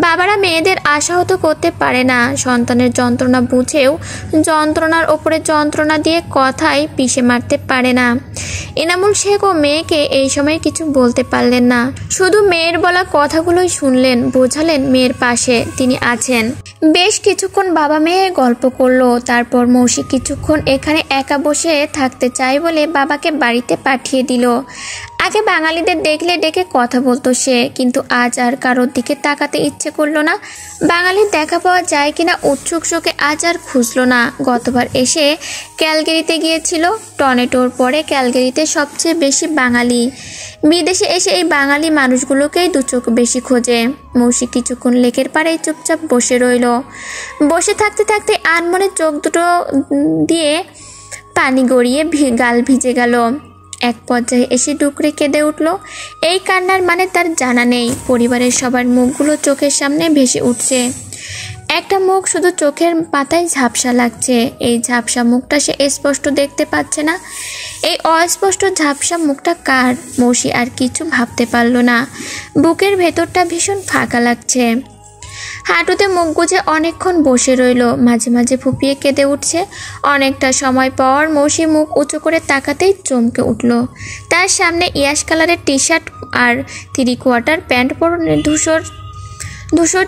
বাবারা মেয়েদের আশাহত করতে পারে না। সন্তানের যন্ত্রণা বুঝেও যন্ত্রণার ওপরে যন্ত্রণা দিয়ে কথায় পিষে মারতে পারে না। এনামুল শেখও মেয়েকে এই সময় কিছু বলতে পারলেন না। শুধু মেয়ের বলা কথাগুলোই শুনলেন, বোঝালেন মেয়ের পাশে তিনি আছেন। বেশ কিছুক্ষণ বাবা মেয়ে গল্প করলো। তারপর মৌসি কিছুক্ষণ এখানে একা বসে থাকতে চায় বলে বাবাকে বাড়িতে পাঠিয়ে দিল। আগে বাঙালিদের দেখলে ডেকে কথা বলতো সে, কিন্তু আজ আর কারোর দিকে তাকাতে ইচ্ছে করলো না। বাঙালির দেখা পাওয়া যায় কিনা উৎসুক চোখে আজ আর খুঁজলো না। গতবার এসে ক্যালগেরিতে গিয়েছিল। টর্নেডোর পরে ক্যালগেরিতে সবচেয়ে বেশি বাঙালি। বিদেশে এসে এই বাঙালি মানুষগুলোকেই দু চোখ বেশি খোঁজে। মৌসি কিছুক্ষণ লেকের পাড়েই চুপচাপ বসে রইল। বসে থাকতে থাকতে আনমনে চোখ দুটো দিয়ে পানি গড়িয়ে গাল ভিজে গেল। এক পর্যায়ে এসে ডুকরে কেঁদে উঠল। এই কান্নার মানে তার জানা নেই। পরিবারের সবার মুখগুলো চোখের সামনে ভেসে উঠছে। একটা মুখ শুধু চোখের পাতায় ঝাপসা লাগছে। এই ঝাপসা মুখটা সে স্পষ্ট দেখতে পাচ্ছে না। এই অস্পষ্ট ঝাপসা মুখটা কার? মৌসি আর কিছু ভাবতে পারল না। বুকের ভেতরটা ভীষণ ফাঁকা লাগছে। হাঁটুতে মুখ গুজে অনেকক্ষণ বসে রইল। মাঝে মাঝে ফুপিয়ে কেঁদে উঠছে। অনেকটা সময় পর মৌসি মুখ উঁচু করে তাকাতেই চমকে উঠল। তার সামনে ইয়াশ কালারের টি শার্ট আর 3/4 প্যান্ট পরনে ধূসর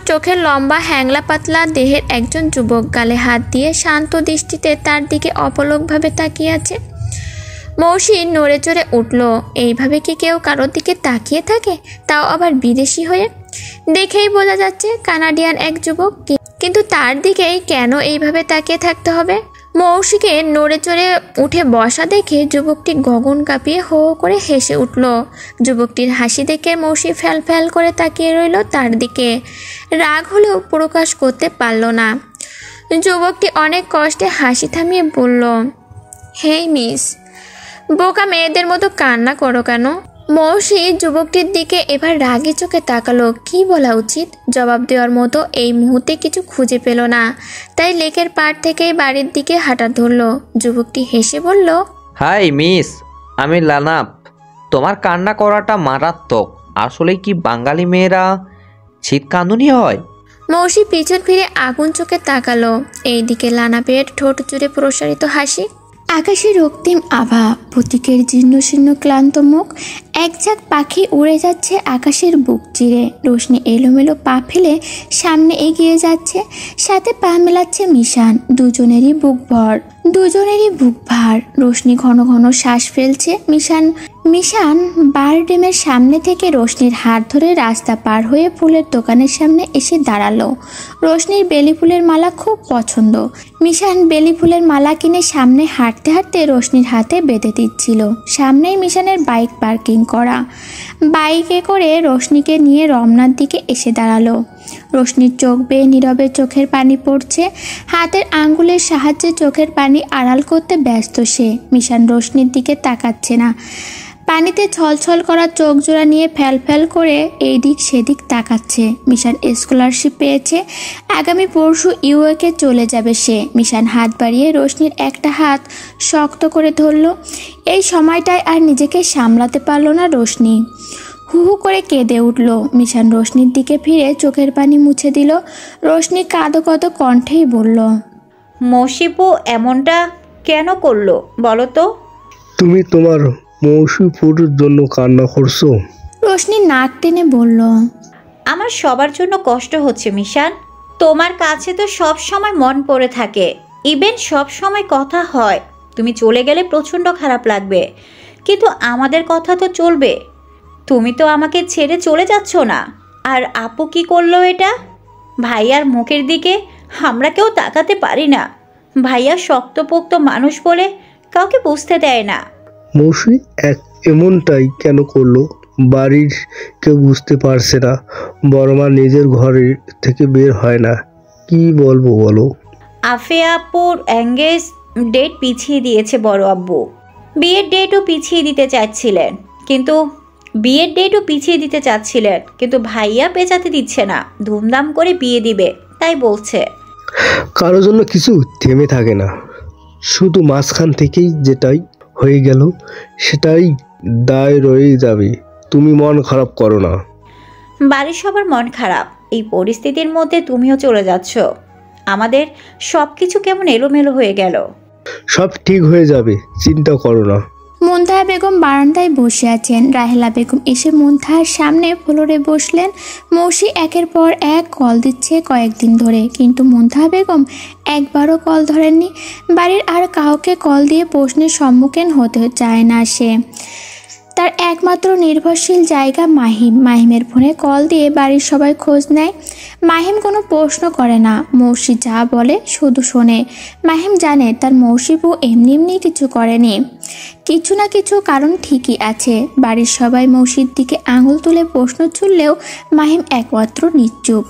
চোখের লম্বা হ্যাংলা পাতলা দেহের একজন যুবক গালে হাত দিয়ে শান্ত দৃষ্টিতে তার দিকে অপলকভাবে তাকিয়ে আছে। মৌসি নড়ে চড়ে উঠল। এইভাবে কি কেউ কারোর দিকে তাকিয়ে থাকে, তাও আবার বিদেশি হয়ে? দেখেই বোঝা যাচ্ছে কানাডিয়ান এক যুবক, কিন্তু তার দিকেই কেন এইভাবে তাকিয়ে থাকতে হবে? মৌসিকে নড়ে চড়ে উঠে বসা দেখে যুবকটি গগন কাঁপিয়ে হো হো করে হেসে উঠল। যুবকটির হাসি দেখে মৌসি ফ্যাল ফ্যাল করে তাকিয়ে রইল তার দিকে। রাগ হলেও প্রকাশ করতে পারল না। যুবকটি অনেক কষ্টে হাসি থামিয়ে বলল, হেই মিস, বোকা মেয়েদের মতো কান্না করো কেন? মৌসি যুবকটির দিকে এবার রাগী চোখে তাকালো। কি বলা উচিত? জবাব দেওয়ার মতো এই মুহূর্তে কিছু খুঁজে পেল না। তাই লেকের পাড় থেকেই বাড়ির দিকে হাঁটা ধরল। যুবকটি হেসে বলল, হাই মিস, আমি লানাপ। তোমার কান্না করাটা মারাত্মক। আসলে কি বাঙালি মেয়েরা শীত কাঁদুনি হয়? মৌসি পিছন ফিরে আগুন চোখে তাকালো। এইদিকে লানাপের ঠোঁট জুড়ে প্রসারিত হাসি। আকাশে রক্তিম আভা, প্রতীকের জীর্ণ শীর্ণ ক্লান্ত মুখ। এক ঝাঁক পাখি উড়ে যাচ্ছে আকাশের বুক চিরে। রোশনি এলোমেলো পা ফেলে সামনে এগিয়ে যাচ্ছে। সাথে পা মেলাচ্ছে মিশান। দুজনেরই বুক ভার। রোশনি ঘন ঘন শ্বাস ফেলছে। মিশান বার ডেমের সামনে থেকে রোশনির হাত ধরে রাস্তা পার হয়ে ফুলের দোকানের সামনে এসে দাঁড়ালো। রোশনির বেলি ফুলের মালা খুব পছন্দ। মিশান বেলি ফুলের মালা কিনে সামনে হাঁটতে হাঁটতে রোশনির হাতে বেঁধে দিচ্ছিল। সামনেই মিশানের বাইক পার্কিং করা। বাইকে করে রোশনিকে নিয়ে রমনার দিকে এসে দাঁড়ালো। রোশনির চোখ বেয়ে নীরবে চোখের পানি পড়ছে। হাতের আঙ্গুলের সাহায্যে চোখের পানি আড়াল করতে ব্যস্ত সে। মিশান রোশনির দিকে তাকাচ্ছে না। পানিতে ছলছল করা চোখ জোড়া নিয়ে ফ্যাল করে এই দিক সেদিক তাকাচ্ছে। মিশান স্কলারশিপ পেয়েছে, আগামী পরশু ইউএকে চলে যাবে সে। মিশান হাত বাড়িয়ে রোশনির একটা হাত শক্ত করে ধরল। এই সময়টায় আর নিজেকে সামলাতে পারল না রোশনি, হু হু করে কেঁদে উঠল। মিশান রোশনির দিকে ফিরে চোখের পানি মুছে দিল। রোশনি কাঁদো কাঁদো কণ্ঠেই বলল, মৌসিপু এমনটা কেন করলো বলো তো? তুমি তোমার মৌসিপুর জন্য কান্না করছো? রোশনি নাক টেনে বলল, আমার সবার জন্য কষ্ট হচ্ছে মিশান। তোমার কাছে তো সব সময় মন পড়ে থাকে, ইভেন সব সময় কথা হয়। তুমি চলে গেলে প্রচণ্ড খারাপ লাগবে, কিন্তু আমাদের কথা তো চলবে। তুমি তো আমাকে ছেড়ে চলে যাচ্ছ না। আর আপু কি করলো এটা? ভাইয়ার মুখের দিকে আমরা কেউ তাকাতে পারি না। ভাইয়া শক্তপোক্ত মানুষ বলে কাউকে বুঝতে দেয় না। মৌসি এমনটাই কেন করলো? বাড়ির কেউ বুঝতে পারছে না, বড় মা নিজের ঘরে থেকে বের হয় না। কি বলবো বলো? আফিয়া আপুর এঙ্গেজ ডেট পিছিয়ে দিয়েছে বড় আব্বু। বিয়ের ডেটও পিছিয়ে দিতে চাচ্ছিলেন, কিন্তু ভাইয়া পেঁচাতে দিচ্ছে না। ধুমধাম করে বিয়ে দিবে তাই বলছে। কারোর জন্য কিছু থেমে থাকে না, শুধু মাঝখান থেকেই যেটাই হয়ে গেল সেটাই দায় রয়ে যাবে। তুমি মন খারাপ করো না। বাড়ির সবার মন খারাপ। এই পরিস্থিতির মধ্যে তুমিও চলে যাচ্ছ। আমাদের সব কিছু কেমন এলোমেলো হয়ে গেল। সব ঠিক হয়ে যাবে, চিন্তা করো না। মুনতাহা বেগম বারান্দায় বসে আছেন। রাহেলা বেগম এসে মুনতাহার সামনে ফ্লোরে বসলেন। মৌসি একের পর এক কল দিচ্ছে কয়েকদিন ধরে, কিন্তু মুনতাহা বেগম একবারও কল ধরেননি। বাড়ির আর কাউকে কল দিয়ে প্রশ্নের সম্মুখীন হতে চায় না সে। তার একমাত্র নির্ভরশীল জায়গা মাহিমের ফোনে কল দিয়ে বাড়ির সবাই খোঁজ নেয়। মাহিম কোনো প্রশ্ন করে না, মৌসি যা বলে শুধু শোনে। মাহিম জানে তার মৌসিবু এমনি কিছু করেনি, কিছু না কিছু কারণ ঠিকই আছে। বাড়ির সবাই মৌসির দিকে আঙুল তুলে প্রশ্ন ছুড়লেও মাহিম একমাত্র নিশ্চুপ।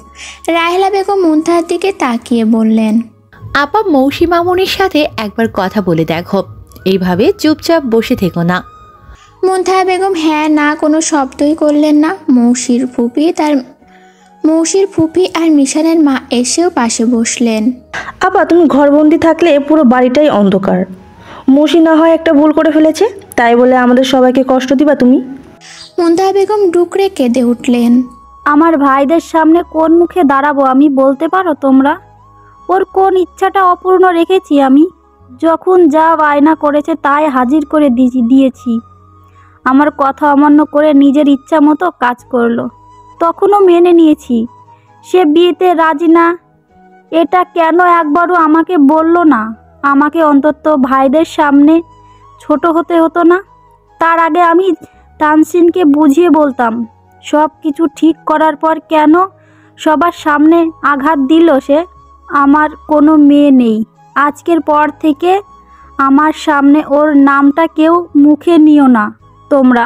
রাহেলা বেগম মুনতাহার দিকে তাকিয়ে বললেন, আপা মৌসি মামুনির সাথে একবার কথা বলে দেখো, এইভাবে চুপচাপ বসে থেকো না। মুনতাহা বেগম হ্যাঁ না কোনো শব্দই করলেন না। মৌসির ফুপি আর মিশানের মা এসেও পাশে বসলেন। আপা তুমি ঘরবন্দি থাকলে পুরো বাড়িটাই অন্ধকার। মৌসি না হয় একটা ভুল করে ফেলেছে, তাই বলে আমাদের সবাইকে কষ্ট দিবা তুমি? মুনতাহা বেগম ডুকরে কেঁদে উঠলেন। আমার ভাইদের সামনে কোন মুখে দাঁড়াবো আমি, বলতে পারো তোমরা? ওর কোন ইচ্ছাটা অপূর্ণ রেখেছি আমি? যখন যা বায়না করেছে তাই হাজির করে দিয়েছি। আমার কথা অমান্য করে নিজের ইচ্ছা মতো কাজ করলো, তখনও মেনে নিয়েছি। সে বিয়েতে রাজি না, এটা কেন একবারও আমাকে বলল না? আমাকে অন্তত ভাইদের সামনে ছোট হতে হতো না? তার আগে আমি তানসিনকে বুঝিয়ে বলতাম। সব কিছু ঠিক করার পর কেন সবার সামনে আঘাত দিল সে? আমার কোনো মেয়ে নেই, আজকের পর থেকে আমার সামনে ওর নামটা কেউ মুখে নিও না তোমরা।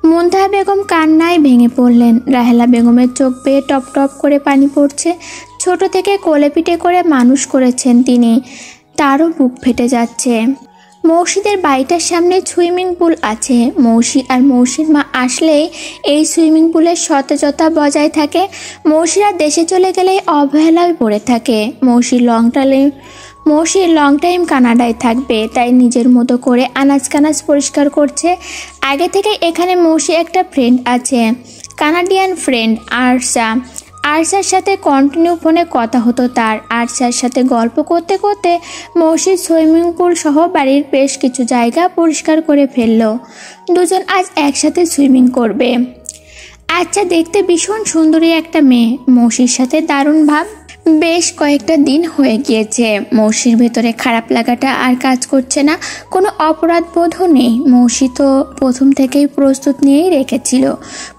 মুনতাহা বেগম কান্নায় ভেঙে পড়লেন। রাহেলা বেগমের চোখ বেয়ে টপ টপ করে পানি পড়ছে। ছোট থেকে কোলে পিঠে করে মানুষ করেছেন তিনি, তারও বুক ফেটে যাচ্ছে। মৌসিদের বাড়িটার সামনে সুইমিং পুল আছে। মৌসি আর মৌসির মা আসলেই এই সুইমিং পুলের সতেজতা বজায় থাকে। মৌসিরা দেশে চলে গেলে অবহেলায় পড়ে থাকে। মৌসির লং টাইম কানাডায় থাকবে, তাই নিজের মতো করে আনাজ কানাজ পরিষ্কার করছে। আগে থেকে এখানে মৌসি একটা ফ্রেন্ড আছে, কানাডিয়ান ফ্রেন্ড আরশার সাথে কন্টিনিউ ফোনে কথা হতো তার। আরশার সাথে গল্প করতে করতে মৌসির সুইমিং পুল সহ বাড়ির বেশ কিছু জায়গা পরিষ্কার করে ফেলল। দুজন আজ একসাথে সুইমিং করবে। আচ্ছা, দেখতে ভীষণ সুন্দরী একটা মেয়ে, মৌসির সাথে দারুণ ভাব। বেশ কয়েকটা দিন হয়ে গিয়েছে। মৌসির ভেতরে খারাপ লাগাটা আর কাজ করছে না, কোনো অপরাধ বোধও নেই। মৌসি তো প্রথম থেকেই প্রস্তুত নিয়েই রেখেছিল,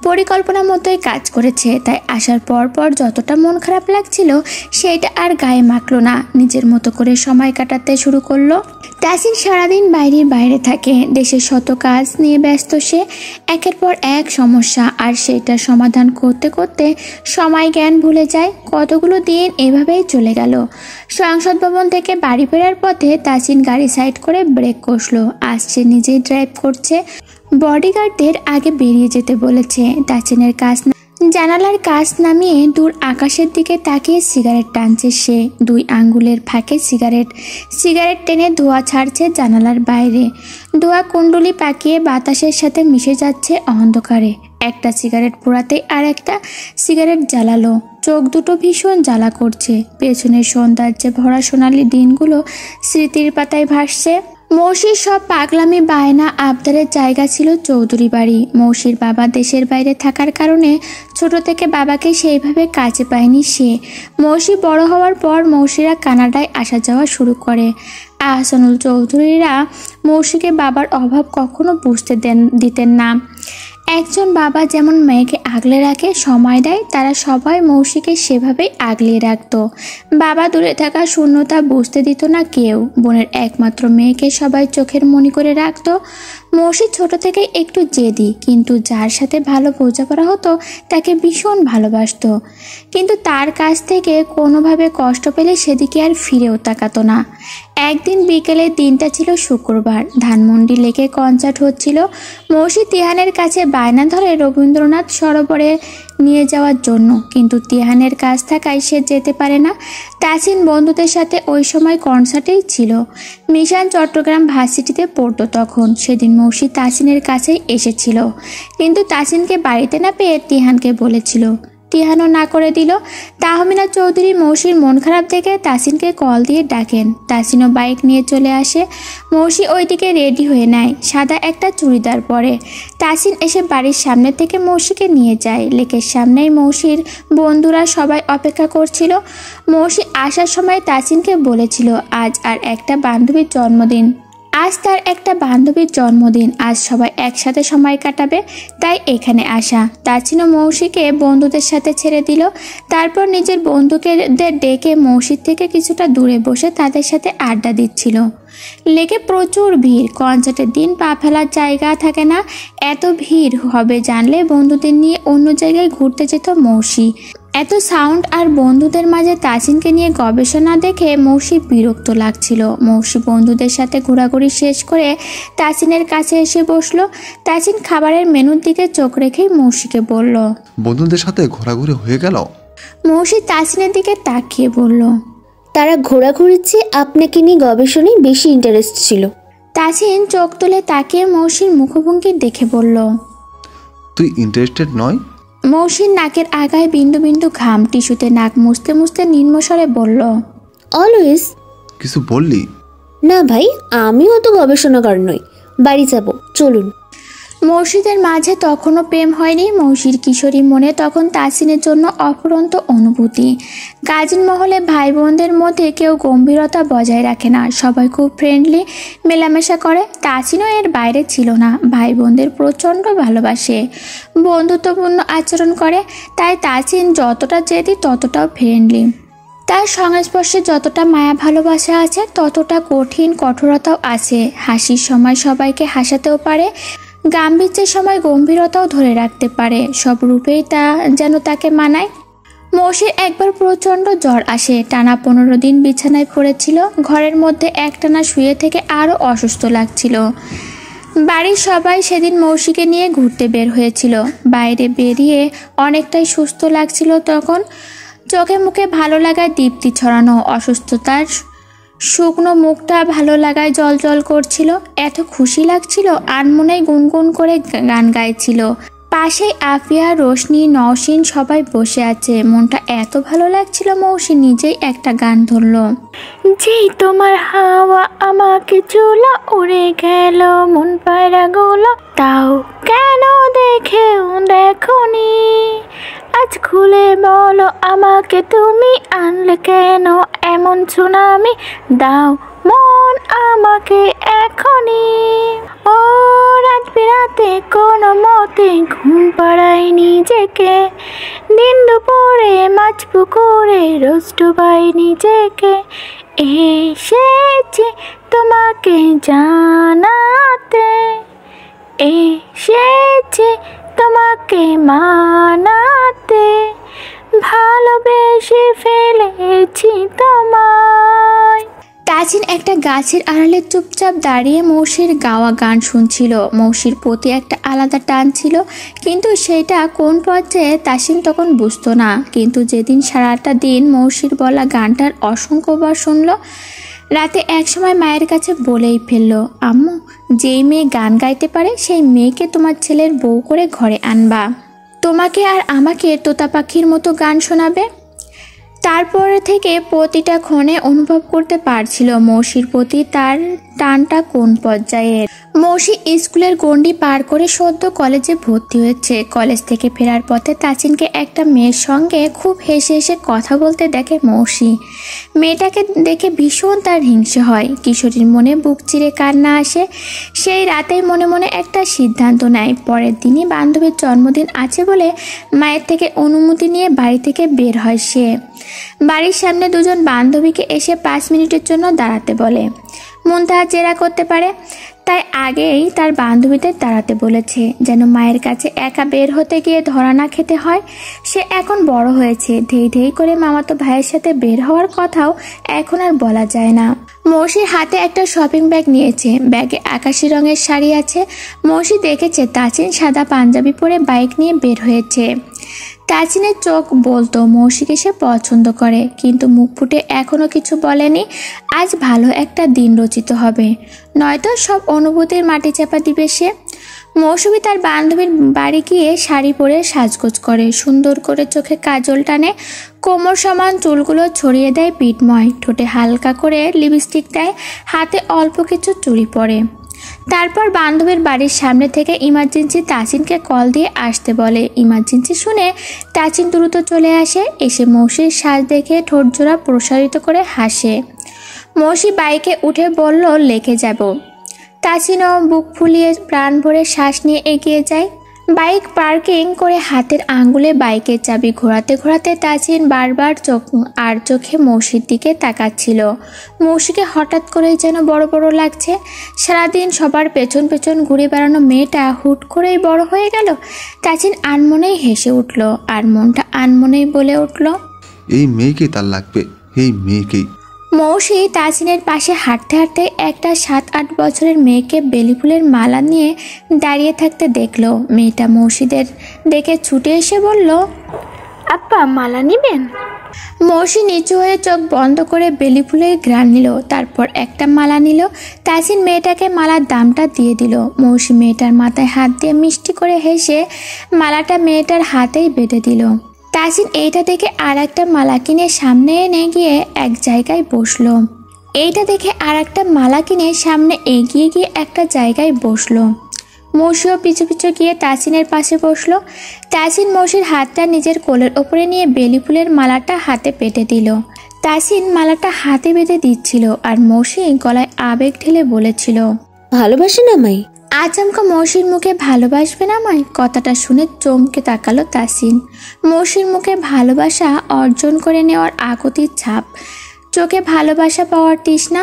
পরিকল্পনা মতোই কাজ করেছে। তাই আসার পর পর যতটা মন খারাপ লাগছিল সেইটা আর গায়ে মাখলো না, নিজের মতো করে সময় কাটাতে শুরু করলো। তাসিন সারাদিন বাইরে থাকে, দেশের শত কাজ নিয়ে ব্যস্ত সে। একের পর এক সমস্যা, আর সেটা সমাধান করতে করতে সময় জ্ঞান ভুলে যায়। কতগুলো দিন এভাবেই চলে গেল। সংসদ ভবন থেকে বাড়ি ফেরার পথে তাসিন গাড়ি সাইড করে ব্রেক কষলো। আসছে নিজেই ড্রাইভ করছে, বডিগার্ডদের আগে বেরিয়ে যেতে বলেছে। তাসিনের জানালার কাজ নামিয়ে দূর আকাশের দিকে তাকিয়ে সিগারেট টানছে সে। 2 আঙ্গুলের ফাঁকে সিগারেট টেনে ধোঁয়া ছাড়ছে জানালার বাইরে। ধোঁয়া কুণ্ডলি পাকিয়ে বাতাসের সাথে মিশে যাচ্ছে অন্ধকারে। একটা সিগারেট পোড়াতেই আর একটা সিগারেট জ্বালালো। চোখ দুটো ভীষণ জ্বালা করছে। পেছনের সৌন্দর্যে ভরা সোনালি দিনগুলো স্মৃতির পাতায় ভাসছে। মৌসির সব পাগলামি বায়না আবদারের জায়গা ছিল চৌধুরী বাড়ি। মৌসির বাবা দেশের বাইরে থাকার কারণে ছোট থেকে বাবাকে সেইভাবে কাজে পায়নি সে। মৌসি বড় হওয়ার পর মৌসিরা কানাডায় আসা যাওয়া শুরু করে। আহসানুল চৌধুরীরা মৌসিকে বাবার অভাব কখনো বুঝতে দিতেন না। একজন বাবা যেমন মেয়েকে আগলে রাখে, সময় দেয়, তারা সবাই মৌসিকে সেভাবেই আগলিয়ে রাখত। বাবা দূরে থাকা শূন্যতা বুঝতে দিত না কেউ। বোনের একমাত্র মেয়েকে সবাই চোখের মনি করে রাখত। মৌসি ছোট থেকে একটু জেদি, কিন্তু যার সাথে ভালো বোঝাপড়া হতো তাকে ভীষণ ভালোবাসত। কিন্তু তার কাছ থেকে কোনোভাবে কষ্ট পেলে সেদিকে আর ফিরেও তাকাতো না। একদিন বিকেলে, দিনটা ছিল শুক্রবার, ধানমন্ডি লেকে কনসার্ট হচ্ছিল। মৌসি তিহানের কাছে বায়না ধরে রবীন্দ্রনাথ সরোবরে নিয়ে যাওয়ার জন্য, কিন্তু তিহানের কাজ থাকায় সে যেতে পারে না। তাসিন বন্ধুদের সাথে ওই সময় কনসার্টেই ছিল। মিশান চট্টগ্রাম ভার্সিটিতে পড়তো তখন। সেদিন মৌসি তাসিনের কাছেই এসেছিল, কিন্তু তাসিনকে বাড়িতে না পেয়ে তিহানকে বলেছিল। তিহানও না করে দিল। তাহমিনা চৌধুরী মৌসির মন খারাপ দেখে তাসিনকে কল দিয়ে ডাকেন। তাসিনও বাইক নিয়ে চলে আসে। মৌসি ওইদিকে রেডি হয়ে নেয়, সাদা একটা চুড়িদার পরে। তাসিন এসে বাড়ির সামনে থেকে মৌসিকে নিয়ে যায়। লেকের সামনেই মৌসির বন্ধুরা সবাই অপেক্ষা করছিল। মৌসি আসার সময় তাসিনকে বলেছিল আজ আর একটা বান্ধবীর জন্মদিন। আজ তার একটা বান্ধবীর জন্মদিন, আজ সবাই একসাথে সময় কাটাবে, তাই এখানে আসা। তাসিনও মৌসিকে বন্ধুদের সাথে ছেড়ে দিল। তারপর নিজের বন্ধুদের ডেকে মৌসির থেকে কিছুটা দূরে বসে তাদের সাথে আড্ডা দিচ্ছিল। লেকে প্রচুর ভিড়, কনসার্টের দিন পা ফেলার জায়গা থাকে না। এত ভিড় হবে জানলে বন্ধুদের নিয়ে অন্য জায়গায় ঘুরতে যেত মৌসি। এত সাউন্ড আর বন্ধুদের মাঝে তাসিনকে নিয়ে গবেষণা দেখে মৌসির বিরক্ত লাগছিল। মৌসি বন্ধুদের সাথে ঘোরাঘুরি শেষ করে তাসিনের কাছে এসে বসলো। তাসিন খাবারের মেনুর দিকে চোখ রেখেই মৌসিকে বলল, বন্ধুদের সাথে ঘোরাঘুরি হয়ে গেল? মৌসি তাসিনের দিকে তাকিয়ে বলল, তারা ঘোরাঘুরির চেয়ে আপনাকে নিয়ে গবেষণায় বেশি ইন্টারেস্ট ছিল। তাসিন চোখ তুলে তাকিয়ে মৌসির মুখভঙ্গি দেখে বলল, তুই ইন্টারেস্টেড নয়? মৌসির নাকের আগায় বিন্দু বিন্দু ঘাম, টিস্যুতে নাক মুছতে মুছতে নিম্নস্বরে বলল, অলওয়েজ। কিছু বললি? না ভাই, আমিও অত গবেষণাগার নই, বাড়ি যাব, চলুন। মৌসিদের মাঝে তখনও প্রেম হয়নি। মৌসির কিশোরী মনে তখন তাসিনের জন্য অফুরন্ত অনুভূতি। কাজিন মহলে ভাই বোনদের মধ্যে কেউ গম্ভীরতা বজায় রাখে না, সবাই খুব ফ্রেন্ডলি, মেলামেশা করে। তাসিনও এর বাইরে ছিল না। ভাই বোনদের প্রচণ্ড ভালোবাসে, বন্ধুত্বপূর্ণ আচরণ করে। তাই তাসিন যতটা জেদি ততটাও ফ্রেন্ডলি। তার সংস্পর্শে যতটা মায়া ভালোবাসা আছে ততটা কঠিন কঠোরতাও আছে। হাসির সময় সবাইকে হাসাতেও পারে, গাম্ভীর্যের সময় গম্ভীরতাও ধরে রাখতে পারে। সব রূপেই তা যেন তাকে মানায়। মৌসির একবার প্রচণ্ড জ্বর আসে, টানা 15 দিন বিছানায় পড়েছিল। ঘরের মধ্যে একটানা শুয়ে থেকে আরও অসুস্থ লাগছিল। বাড়ির সবাই সেদিন মৌসিকে নিয়ে ঘুরতে বের হয়েছিল। বাইরে বেরিয়ে অনেকটাই সুস্থ লাগছিল তখন। চোখে মুখে ভালো লাগায় দীপ্তি ছড়ানো, অসুস্থতার শুকনো মুখটা ভালো লাগায় জল জল করছিল। এত খুশি লাগছিল, আনমনেই গুনগুন করে গান গাইছিল। পাশেই আফিয়া, রোশনি, নওশিন সবাই বসে আছে। মনটা এত ভালো লাগছিল, মৌসি নিজেই একটা গান ধরল। যেই তোমার হাওয়া আমাকে চুলো উড়ে গেল মন পায়রা গুলো, তাও কেন দেখেও দেখনি আজ খুলে বলো আমাকে তুমি আনলে কেন এমন সুনামি, দাও মন আমাকে এখনই। ও রাত বিরাতে কোনো মতে ঘুম পাড়াই নিজেকে, দিন দুপুরে মাছ পুকুরে রোজ ডুবাই নিজেকে, এসেছি তোমাকে জানাতে, এসেছি তোমাকে মানাতে, ভালোবেসে ফেলেছি তোমায়। তাজিন একটা গাছের আড়ালে চুপচাপ দাঁড়িয়ে মৌসির গাওয়া গান শুনছিল। মৌসির প্রতি একটা আলাদা টান ছিল, কিন্তু সেটা কোন পর্যায়ে তাসিন তখন বুঝতো না। কিন্তু যেদিন সারাটা দিন মৌসির বলা গানটার অসংখ্যবার শুনল, রাতে একসময় মায়ের কাছে বলেই ফেললো, আম্মু, যেই মেয়ে গান গাইতে পারে সেই মেয়েকে তোমার ছেলের বউ করে ঘরে আনবা, তোমাকে আর আমাকে তোতা পাখির মতো গান শোনাবে। তারপর থেকে প্রতিটা ক্ষণে অনুভব করতে পারছিল মৌসির প্রতি তার টানটা কোন পর্যায়ে। মৌসি স্কুলের গণ্ডি পার করে সদ্য কলেজে ভর্তি হয়েছে। কলেজ থেকে ফেরার পথে তাসিনকে একটা মেয়ের সঙ্গে খুব হেসে হেসে কথা বলতে দেখে মৌসি। মেয়েটাকে দেখে ভীষণ তার হিংসে হয়। কিশোরীর মনে বুক চিরে কান্না আসে। সেই রাতেই মনে মনে একটা সিদ্ধান্ত নেয়, পরের দিনই বান্ধবীর জন্মদিন আছে বলে মায়ের থেকে অনুমতি নিয়ে বাড়ি থেকে বের হয় সে। বাড়ির সামনে দুজন বান্ধবীকে এসে 5 মিনিটের জন্য দাঁড়াতে বলে। মুনতাহা জেরা করতে পারে, তাই আগেই তার বান্ধবীদের দাঁড়াতে বলেছে, যেন মায়ের কাছে একা বের হতে গিয়ে ধরা না খেতে হয়। সে এখন বড় হয়েছে, ধেই ধেই করে মামাতো ভাইয়ের সাথে বের হওয়ার কথাও এখন আর বলা যায় না। মৌসির হাতে একটা শপিং ব্যাগ নিয়েছে, ব্যাগে আকাশি রঙের শাড়ি আছে। মৌসি দেখেছে তাসিন সাদা পাঞ্জাবি পরে বাইক নিয়ে বের হয়েছে। তাসিনের চোখ বলতো মৌসিকে সে পছন্দ করে, কিন্তু মুখ ফুটে এখনো কিছু বলেনি। আজ ভালো একটা দিন রচিত হবে, নয়তো সব অনুভূতির মাটি চাপা দিবে সে। মৌসুমী তার বান্ধবীর বাড়ি গিয়ে শাড়ি পরে সাজগোজ করে, সুন্দর করে চোখে কাজল টানে, কোমর সমান চুলগুলো ছড়িয়ে দেয় পিঠময়, ঠোঁটে হালকা করে লিপস্টিক দেয়, হাতে অল্প কিছু চুড়ি পরে। তারপর বান্ধবীর বাড়ির সামনে থেকে ইমার্জেন্সি তাসিনকে কল দিয়ে আসতে বলে। ইমার্জেন্সি শুনে তাসিন দ্রুত চলে আসে। এসে মৌসির সাজ দেখে ঠোঁট জোড়া প্রসারিত করে হাসে। মৌসি বাইকে উঠে বলল, লেখে যাব। তাসিনও বুক ফুলিয়ে প্রাণ ভরে শ্বাস নিয়ে এগিয়ে যায়। বাইক পার্কিং করে হাতের আঙ্গুলে বাইকের চাবি ঘোরাতে ঘোরাতে তাসিন বারবার চোখে মৌসির দিকে তাকাচ্ছিল। মৌসিকে হঠাৎ করেই যেন বড় বড় লাগছে। সারাদিন সবার পেছন পেছন ঘুরে বেড়ানো মেয়েটা হুট করেই বড় হয়ে গেল। তাসিন আনমনেই হেসে উঠল, আর মনটা আনমনেই বলে উঠল, এই মেয়েকে তার লাগবে, এই মেয়েকেই। মৌসি তাসিনের পাশে হাঁটতে হাঁটতে একটা 7-8 বছরের মেয়েকে বেলি ফুলের মালা নিয়ে দাঁড়িয়ে থাকতে দেখলো। মেয়েটা মৌসিদের দেখে ছুটে এসে বলল, আব্বা, মালা নিবেন? মৌসি নিচু হয়ে চোখ বন্ধ করে বেলি ফুলের ঘ্রাণ নিল, তারপর একটা মালা নিল। তাসিন মেয়েটাকে মালার দামটা দিয়ে দিল। মৌসি মেয়েটার মাথায় হাত দিয়ে মিষ্টি করে হেসে মালাটা মেয়েটার হাতেই বেঁধে দিল। তাসিন এইটা দেখে আর একটা মালা কিনে সামনে এনে গিয়ে এক জায়গায় বসলো। সামনে এগিয়ে গিয়ে একটা জায়গায় বসলো। মৌসিও পিছু পিছু গিয়ে তাসিনের পাশে বসলো। তাসিন মৌসির হাতটা নিজের কোলের ওপরে নিয়ে বেলি ফুলের মালাটা হাতে পেতে দিল। তাসিন মালাটা হাতে বেঁধে দিচ্ছিল, আর মৌসি গলায় আবেগ ঢেলে বলেছিল, ভালোবাসেন আমায়? আচমকা মৌসির মুখে ভালোবাসবেন আমায় কথাটা শুনে চমকে তাকালো তাসিন। মৌসির মুখে ভালোবাসা অর্জন করে নেওয়ার আকুতির ছাপ, চোখে ভালোবাসা পাওয়ার তৃষ্ণা।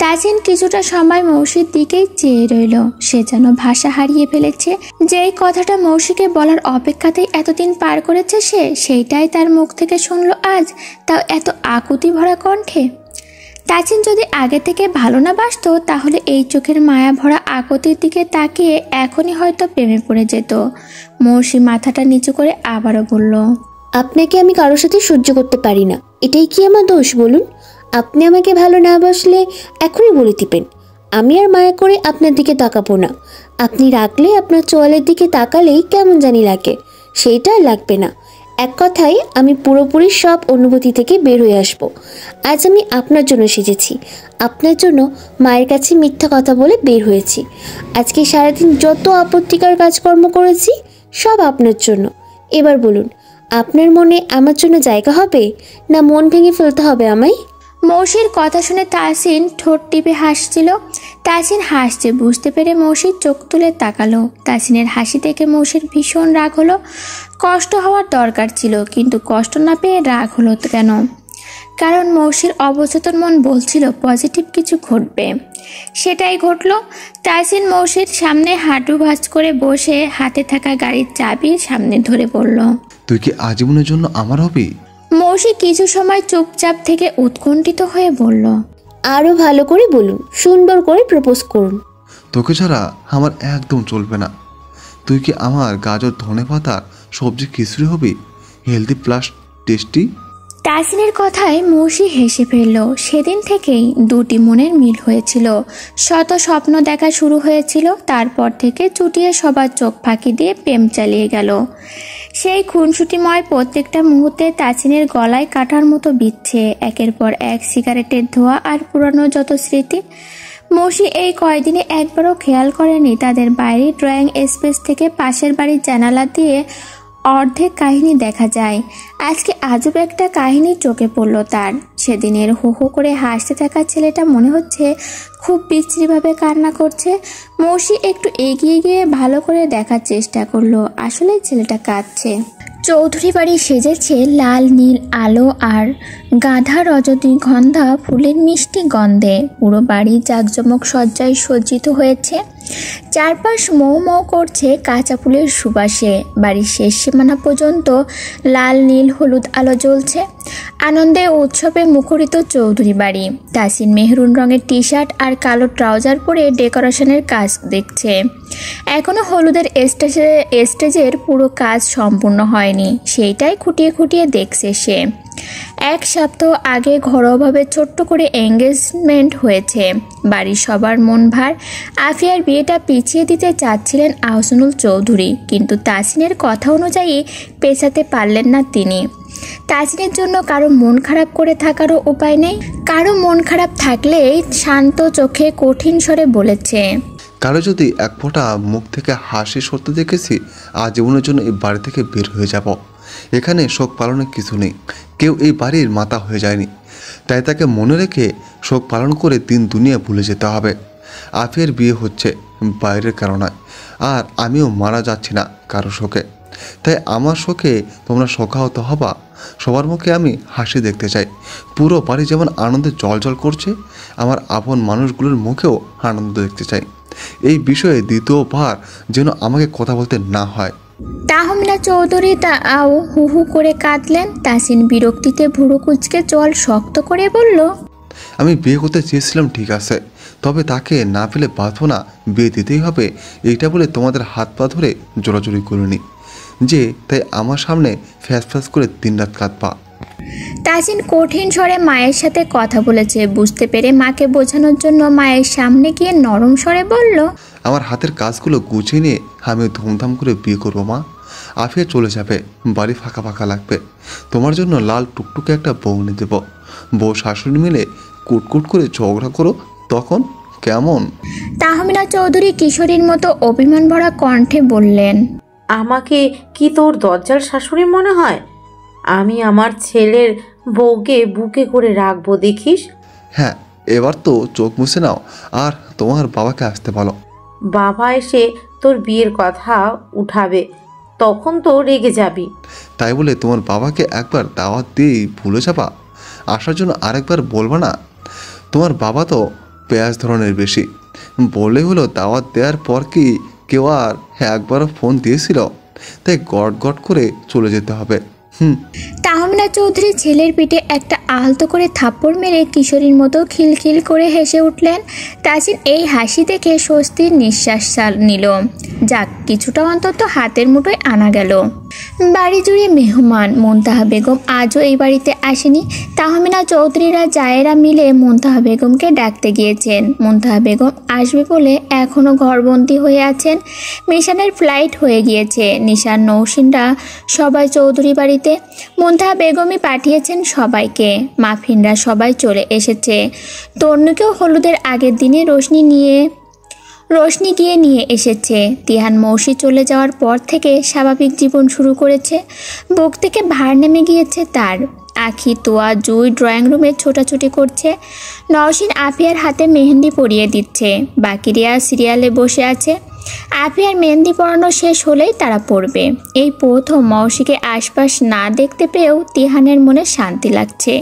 তাসিন কিছুটা সময় মৌসির দিকেই চেয়ে রইল। সে যেন ভাষা হারিয়ে ফেলেছে। যেই কথাটা মৌসিকে বলার অপেক্ষাতেই এতদিন পার করেছে সে, সেইটাই তার মুখ থেকে শুনলো আজ, তাও এত আকুতি ভরা কণ্ঠে। তাসিন যদি আগে থেকে ভালো না বাসতো, তাহলে এই চোখের মায়া ভরা আকুতির দিকে তাকিয়ে এখনই হয়তো প্রেমে পড়ে যেত। মৌসি মাথাটা নিচু করে আবারও বলল, আপনাকে আমি কারোর সাথে সহ্য করতে পারি না। এটাই কি আমার দোষ বলুন? আপনি আমাকে ভালো না বাসলে এখনই বলে দিবেন। আমি আর মায়া করে আপনার দিকে তাকাবো না। আপনি রাখলে আপনার চোয়ালের দিকে তাকালেই কেমন জানি লাগে, সেইটা আর লাগবে না। এক কথায় আমি পুরোপুরি সব অনুভূতি থেকে বের হয়ে আসবো। আজ আমি আপনার জন্য সেজেছি, আপনার জন্য মায়ের কাছে মিথ্যা কথা বলে বের হয়েছি। আজকে সারাদিন যত আপত্তিকর কাজকর্ম করেছি সব আপনার জন্য। এবার বলুন, আপনার মনে আমার জন্য জায়গা হবে, না মন ভেঙে ফেলতে হবে আমায়? মৌসির কথা শুনে তাহসিন ঠোঁট টিপে হাসছিল। তাহসিন হাসছে বুঝতে পেরে মৌসির চোখ তুলে তাকালো। তাহসিনের হাসি দেখে মৌসির ভীষণ রাগ হলো। কষ্ট হওয়ার দরকার ছিল, কিন্তু কষ্ট না পেয়ে রাগ হলো কেন? কারণ মৌসির অবচেতন মন বলছিল পজিটিভ কিছু ঘটবে, সেটাই ঘটলো। তাহসিন মৌসির সামনে হাঁটু ভাঁজ করে বসে হাতে থাকা গাড়ির চাবি সামনে ধরে বলল, তুই কি আজীবনের জন্য আমার হবি? মৌসি কিছু সময় চুপচাপ থেকে উৎকণ্ঠিত হয়ে বলল, আরো ভালো করে বলুন, সুন্দর করে প্রপোজ করুন। তোকে ছাড়া আমার একদম চলবে না। তুই কি আমার গাজর, ধনেপাতা, সবজি খিচুড়ি হবি, হেলদি প্লাস টেস্টি? তাহসিনের কথায় মৌসি হেসে ফেলল। সেদিন থেকেই দুটি মনের মিল হয়েছিল। শত স্বপ্ন দেখা শুরু হয়েছিল। তারপর থেকে চুটিয়ে সবার চোখ ফাঁকি দিয়ে প্রেম চালিয়ে গেল। সেই খুনসুটিময় প্রত্যেকটা মুহূর্তে তাহসিনের গলায় কাটার মতো বিচ্ছে একের পর এক সিগারেটের ধোঁয়া আর পুরানো যত স্মৃতি। মৌসি এই কয়দিনে একবারও খেয়াল করেনি তাদের বাইরের ড্রয়িং স্পেস থেকে পাশের বাড়ির জানালা দিয়ে অর্ধেক কাহিনী দেখা যায়। আজকে আজব একটা কাহিনী চোখে পড়ল তার। সেদিনের হো হো করে হাসতে থাকা ছেলেটা মনে হচ্ছে খুব বিশ্রীভাবে কান্না করছে। মৌসি একটু এগিয়ে গিয়ে ভালো করে দেখার চেষ্টা করলো, আসলে ছেলেটা কাঁদছে। চৌধুরী বাড়ি সেজেছে লাল নীল আলো আর গাধা রজনীগন্ধা ফুলের মিষ্টি গন্ধে। পুরো বাড়ি জাঁকজমক সজ্জায় সজ্জিত হয়েছে। চারপাশ মৌ মৌ করছে কাঁচা ফুলের সুবাসে। বাড়ির শেষ সীমানা পর্যন্ত লাল নীল হলুদ আলো জ্বলছে। আনন্দে উৎসবে মুখরিত চৌধুরী বাড়ি। তাহসিন মেহরুন রঙের টি শার্ট আর কালো ট্রাউজার পরে ডেকোরেশনের কাজ দেখছে। এখনো হলুদের স্টেজের পুরো কাজ সম্পূর্ণ হয়নি, সেইটাই খুঁটিয়ে খুঁটিয়ে দেখছে সে। এক সপ্তাহ আগে ঘরোয়াভাবে ছোট্ট করে এঙ্গেজমেন্ট হয়েছে। বাড়ির সবার মন ভার। আফিয়ার বিয়েটা পিছিয়ে দিতে চাচ্ছিলেন আহসানুল চৌধুরী, কিন্তু তাহসিনের কথা অনুযায়ী পেছাতে পারলেন না তিনি। তাহসিনের জন্য কারো মন খারাপ করে থাকারও উপায় নেই। কারো মন খারাপ থাকলে শান্ত চোখে কঠিন স্বরে বলেছে, কারো যদি এক ফোঁটা মুখ থেকে হাসি সরতে দেখেছি, আজীবনের জন্য এই বাড়ি থেকে বের হয়ে যাব। এখানে শোক পালনের কিছু নেই। কেউ এই বাড়ির মাতা হয়ে যায়নি, তাই তাকে মনে রেখে শোক পালন করে দিন দুনিয়া ভুলে যেতে হবে। আফিয়ার বিয়ে হচ্ছে বাইরের কারণে, আর আমিও মারা যাচ্ছি না কারো শোকে। তাই আমার শোকে তোমরা শোকাহত হবা। সবার মুখে আমি হাসি দেখতে চাই। পুরো বাড়ি যেমন আনন্দে জল করছে, আমার আপন মানুষগুলোর মুখেও আনন্দ দেখতে চাই। এই বিষয়ে দ্বিতীয়বার যেন আমাকে কথা বলতে না হয়। তাহমিনা চৌধুরী তাও হু হু করে কাঁদলেন। তাহসিন বিরক্তিতে ভুরু কুচকে জল শক্ত করে বলল, আমি বিয়ে করতে চেয়েছিলাম ঠিক আছে, তবে তাকে না পেলে বাঁধবো না, বিয়ে দিতেই হবে এইটা বলে তোমাদের হাত পা ধরে জোরাজোরি করিনি যে, তাই আমার সামনে ফ্যাস ফ্যাস করে দিনরাত কাঁদবা। তাহসিন কঠিন স্বরে মায়ের সাথে কথা বলেছে বুঝতে পেরে মাকে বোঝানোর জন্য মায়ের সামনে গিয়ে নরম স্বরে বলল, আমার হাতের কাজগুলো গুছিয়ে নিয়ে আমি ধুমধাম করে বিয়ে করবো মা। আফিয়া চলে যাবে, বাড়ি ফাঁকা ফাঁকা লাগবে। তোমার জন্য লাল টুকটুকে একটা বউ এনে দেবো। বউ শাশুড়ি মিলে কুটকুট করে ঝগড়া করো, তখন কেমন? তাহমিনা চৌধুরী কিশোরীর মতো অভিমান ভরা কণ্ঠে বললেন, আমাকে কি তোর দজ্জাল শাশুড়ি মনে হয়? আমি আমার ছেলের বউকে বুকে করে রাখবো দেখিস। হ্যাঁ, এবার তো চোখ মুছে নাও আর তোমার বাবাকে আসতে বলো। বাবা এসে তোর বিয়ের কথা উঠাবে, তখন তো রেগে যাবি। তাই বলে তোমার বাবাকে একবার দাওয়াত দিয়েই ভুলে যাবা? আসার জন্য আরেকবার বলবা না? তোমার বাবা তো পেঁয়াজ ধরনের বেশি। বলে হলো দাওয়াত দেওয়ার পর কি কেউ আর একবারও ফোন দিয়েছিল? তাই গট গট করে চলে যেতে হবে। তাহমিনা চৌধুরী ছেলের পিঠে একটা আলতো করে থাপ্পড় মেরে কিশোরীর মতো খিলখিল করে হেসে উঠলেন। তাহসিন এই হাসি দেখে স্বস্তির নিঃশ্বাস নিল। যাক, কিছুটা অন্তত হাতের মুঠোয় আনা গেল। বাড়ি জুড়ে মেহমান। মুনতাহা বেগম আজও এই বাড়িতে আসেনি। তাহমিনা চৌধুরীরা জায়েরা মিলে মুনতাহা বেগমকে ডাকতে গিয়েছেন। মুনতাহা বেগম আসবে বলে এখনও ঘরবন্দি হয়ে আছেন। মিশানের ফ্লাইট হয়ে গিয়েছে। নিশান নৌসিনরা সবাই চৌধুরী বাড়িতে। মুনতাহা বেগমই পাঠিয়েছেন সবাইকে। মাফিনরা সবাই চলে এসেছে। তন্নুকেও হলুদের আগের দিনে রোশনি গিয়ে নিয়ে এসেছে। তিহান মৌসি চলে যাওয়ার পর থেকে স্বাভাবিক জীবন শুরু করেছে। বুক থেকে ভার নেমে গিয়েছে তার। আখি, তোয়া, জুই ড্রয়িং রুমে ছোটাছুটি করছে। নওশিন আফিয়ার হাতে মেহেন্দি পরিয়ে দিচ্ছে। বাকিরিয়া সিরিয়ালে বসে আছে। আফিয়ার মেহেন্দি পরানো শেষ হলেই তারা পড়বে। এই প্রথম মৌসিকে আশপাশ না দেখতে পেয়েও তিহানের মনে শান্তি লাগছে।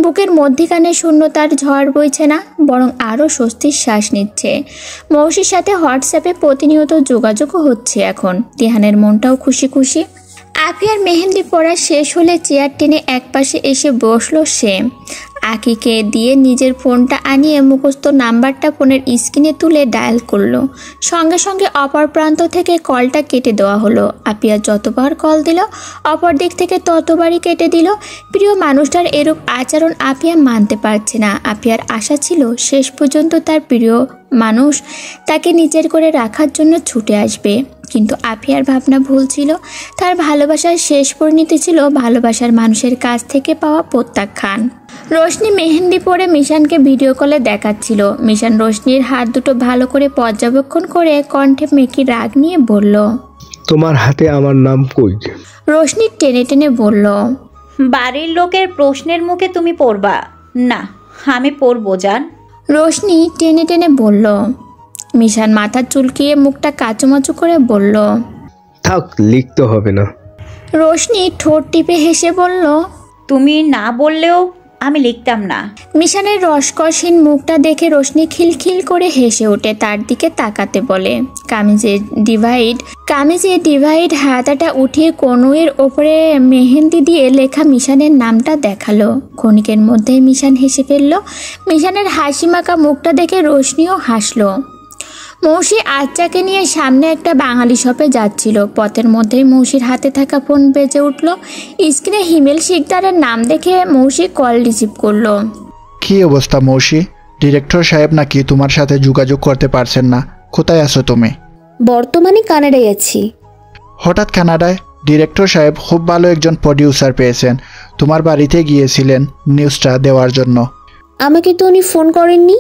বুকের মধ্যিখানে শূন্যতার ঝড় বইছে না, বরং আরও স্বস্তির শ্বাস নিচ্ছে। মৌসির সাথে হোয়াটসঅ্যাপে প্রতিনিয়ত যোগাযোগও হচ্ছে এখন। তিহানের মনটাও খুশি খুশি। আফিয়ার মেহেন্দি পড়া শেষ হলে চেয়ার টেনে একপাশে এসে বসলো সে। আকিকে দিয়ে নিজের ফোনটা আনিয়ে মুখস্থ নাম্বারটা ফোনের স্ক্রিনে তুলে ডায়াল করলো। সঙ্গে সঙ্গে অপর প্রান্ত থেকে কলটা কেটে দেওয়া হলো। আফিয়া যতবার কল দিল অপর দিক থেকে ততবারই কেটে দিল। প্রিয় মানুষটার এরূপ আচরণ আফিয়া মানতে পারছে না। আফিয়ার আশা ছিল শেষ পর্যন্ত তার প্রিয় মানুষ তাকে নিজের করে রাখার জন্য ছুটে আসবে, কিন্তু আফিয়ার ভাবনা ভুল ছিল। তার ভালোবাসার শেষ পরিণতি ছিল ভালোবাসার মানুষের কাছ থেকে পাওয়া প্রত্যাখ্যান। রোশনি মেহেন্দি পরে মিশানকে ভিডিও কলে দেখাচ্ছিল। মিশান রোশনির হাত দুটো ভালো করে পর্যবেক্ষণ করে কণ্ঠে মেকি রাগ নিয়ে বলল, তোমার হাতে আমার নাম কই? রোশনি টেনে টেনে বলল, বাড়ির লোকের প্রশ্নের মুখে তুমি পড়বা না, আমি পড়বো জান। রোশনি টেনে টেনে বলল। মিশান মাথা চুলকিয়ে মুখটা কাচুমাচু করে বলল, থাক, লিখতে হবে না। রোশনি ঠোঁট টিপে হেসে বলল, তুমি না বললেও আমি লিখতাম না। মিশানের রসকসহীন মুখটা দেখে রোশনি খিলখিল করে হেসে ওঠে তার দিকে তাকাতে বলে। কামিজে ডিভাইড হাতাটা উঠিয়ে কনুয়ের ওপরে মেহেন্দি দিয়ে লেখা মিশানের নামটা দেখালো। ক্ষণিকের মধ্যেই মিশান হেসে ফেলল। মিশানের হাসি মাখা মুখটা দেখে রোশনিও হাসলো। মৌসি আচ্চাকে নিয়ে সামনে একটা বাঙালি শপে যাচ্ছিল। পথের মধ্যেই মৌসির হাতে থাকা ফোন বেজে উঠল। স্ক্রিনে হিমেল শিকদারের নাম দেখে মৌসি কল রিসিভ করলো। কি অবস্থা মৌসি? ডিরেক্টর সাহেব নাকি তোমার সাথে যোগাযোগ করতে পারছেন না? কোথায় আছো তুমি? বর্তমানে কানাডায় আছি। হঠাৎ কানাডায়? ডিরেক্টর সাহেব খুব ভালো একজন প্রডিউসার পেয়েছেন, তোমার বাড়িতে গিয়েছিলেন নিউজটা দেওয়ার জন্য। আমাকে তো উনি ফোন করেননি।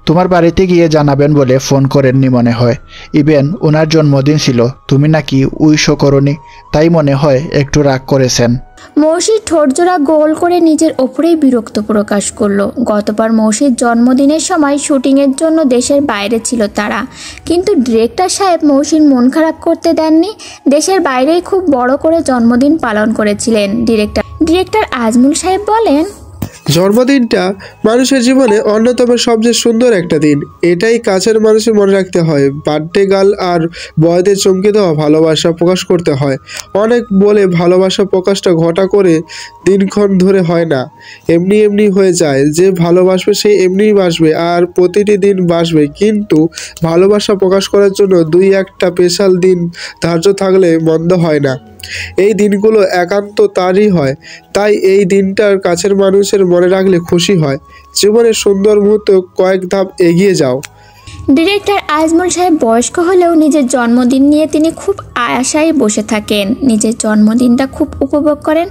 তোমার বাড়িতে গিয়ে জানাবেন বলে ফোন করেননি মনে হয়। ইভেন ওনার জন্মদিন ছিল, তুমি নাকি উইশও করনি, তাই মনে হয় একটু রাগ করেছেন। মৌসির ঠোঁটজোড়া গোল করে নিজের ওপরেই বিরক্ত প্রকাশ করলো। গতবার মৌসির জন্মদিনের সময় শুটিংয়ের জন্য দেশের বাইরে ছিল তারা, কিন্তু ডিরেক্টর সাহেব মৌসির মন খারাপ করতে দেননি। দেশের বাইরেই খুব বড় করে জন্মদিন পালন করেছিলেন ডিরেক্টর আজমুল সাহেব বলেন, জন্মদিনটা মানুষের জীবনে অন্যতম সবচেয়ে সুন্দর একটা দিন। এটাই কাছের মানুষের মনে রাখতে হয়। বার্থডে গার্ল আর বয়দের চমকে দেওয়া ভালোবাসা প্রকাশ করতে হয়। অনেক বলে ভালোবাসা প্রকাশটা ঘটা করে দিনক্ষণ ধরে হয় না, এমনি এমনি হয়ে যায়। যে ভালোবাসবে সে এমনিই বাসবে আর প্রতিটি দিন বাসবে, কিন্তু ভালোবাসা প্রকাশ করার জন্য দুই একটা স্পেশাল দিন ধার্য থাকলে মন্দ হয় না। এই দিনগুলো একান্ত তারই হয়, তাই এই দিনটার কাছের মানুষের মনে রাখলে খুশি হয়। জীবনের সুন্দর মুহূর্ত কয়েক ধাপ এগিয়ে যাও। ডিরেক্টর আজমল সাহেব বয়স্ক হলেও নিজের জন্মদিন নিয়ে তিনি খুব আশায় বসে থাকেন। নিজের জন্মদিনটা খুব উপভোগ করেন,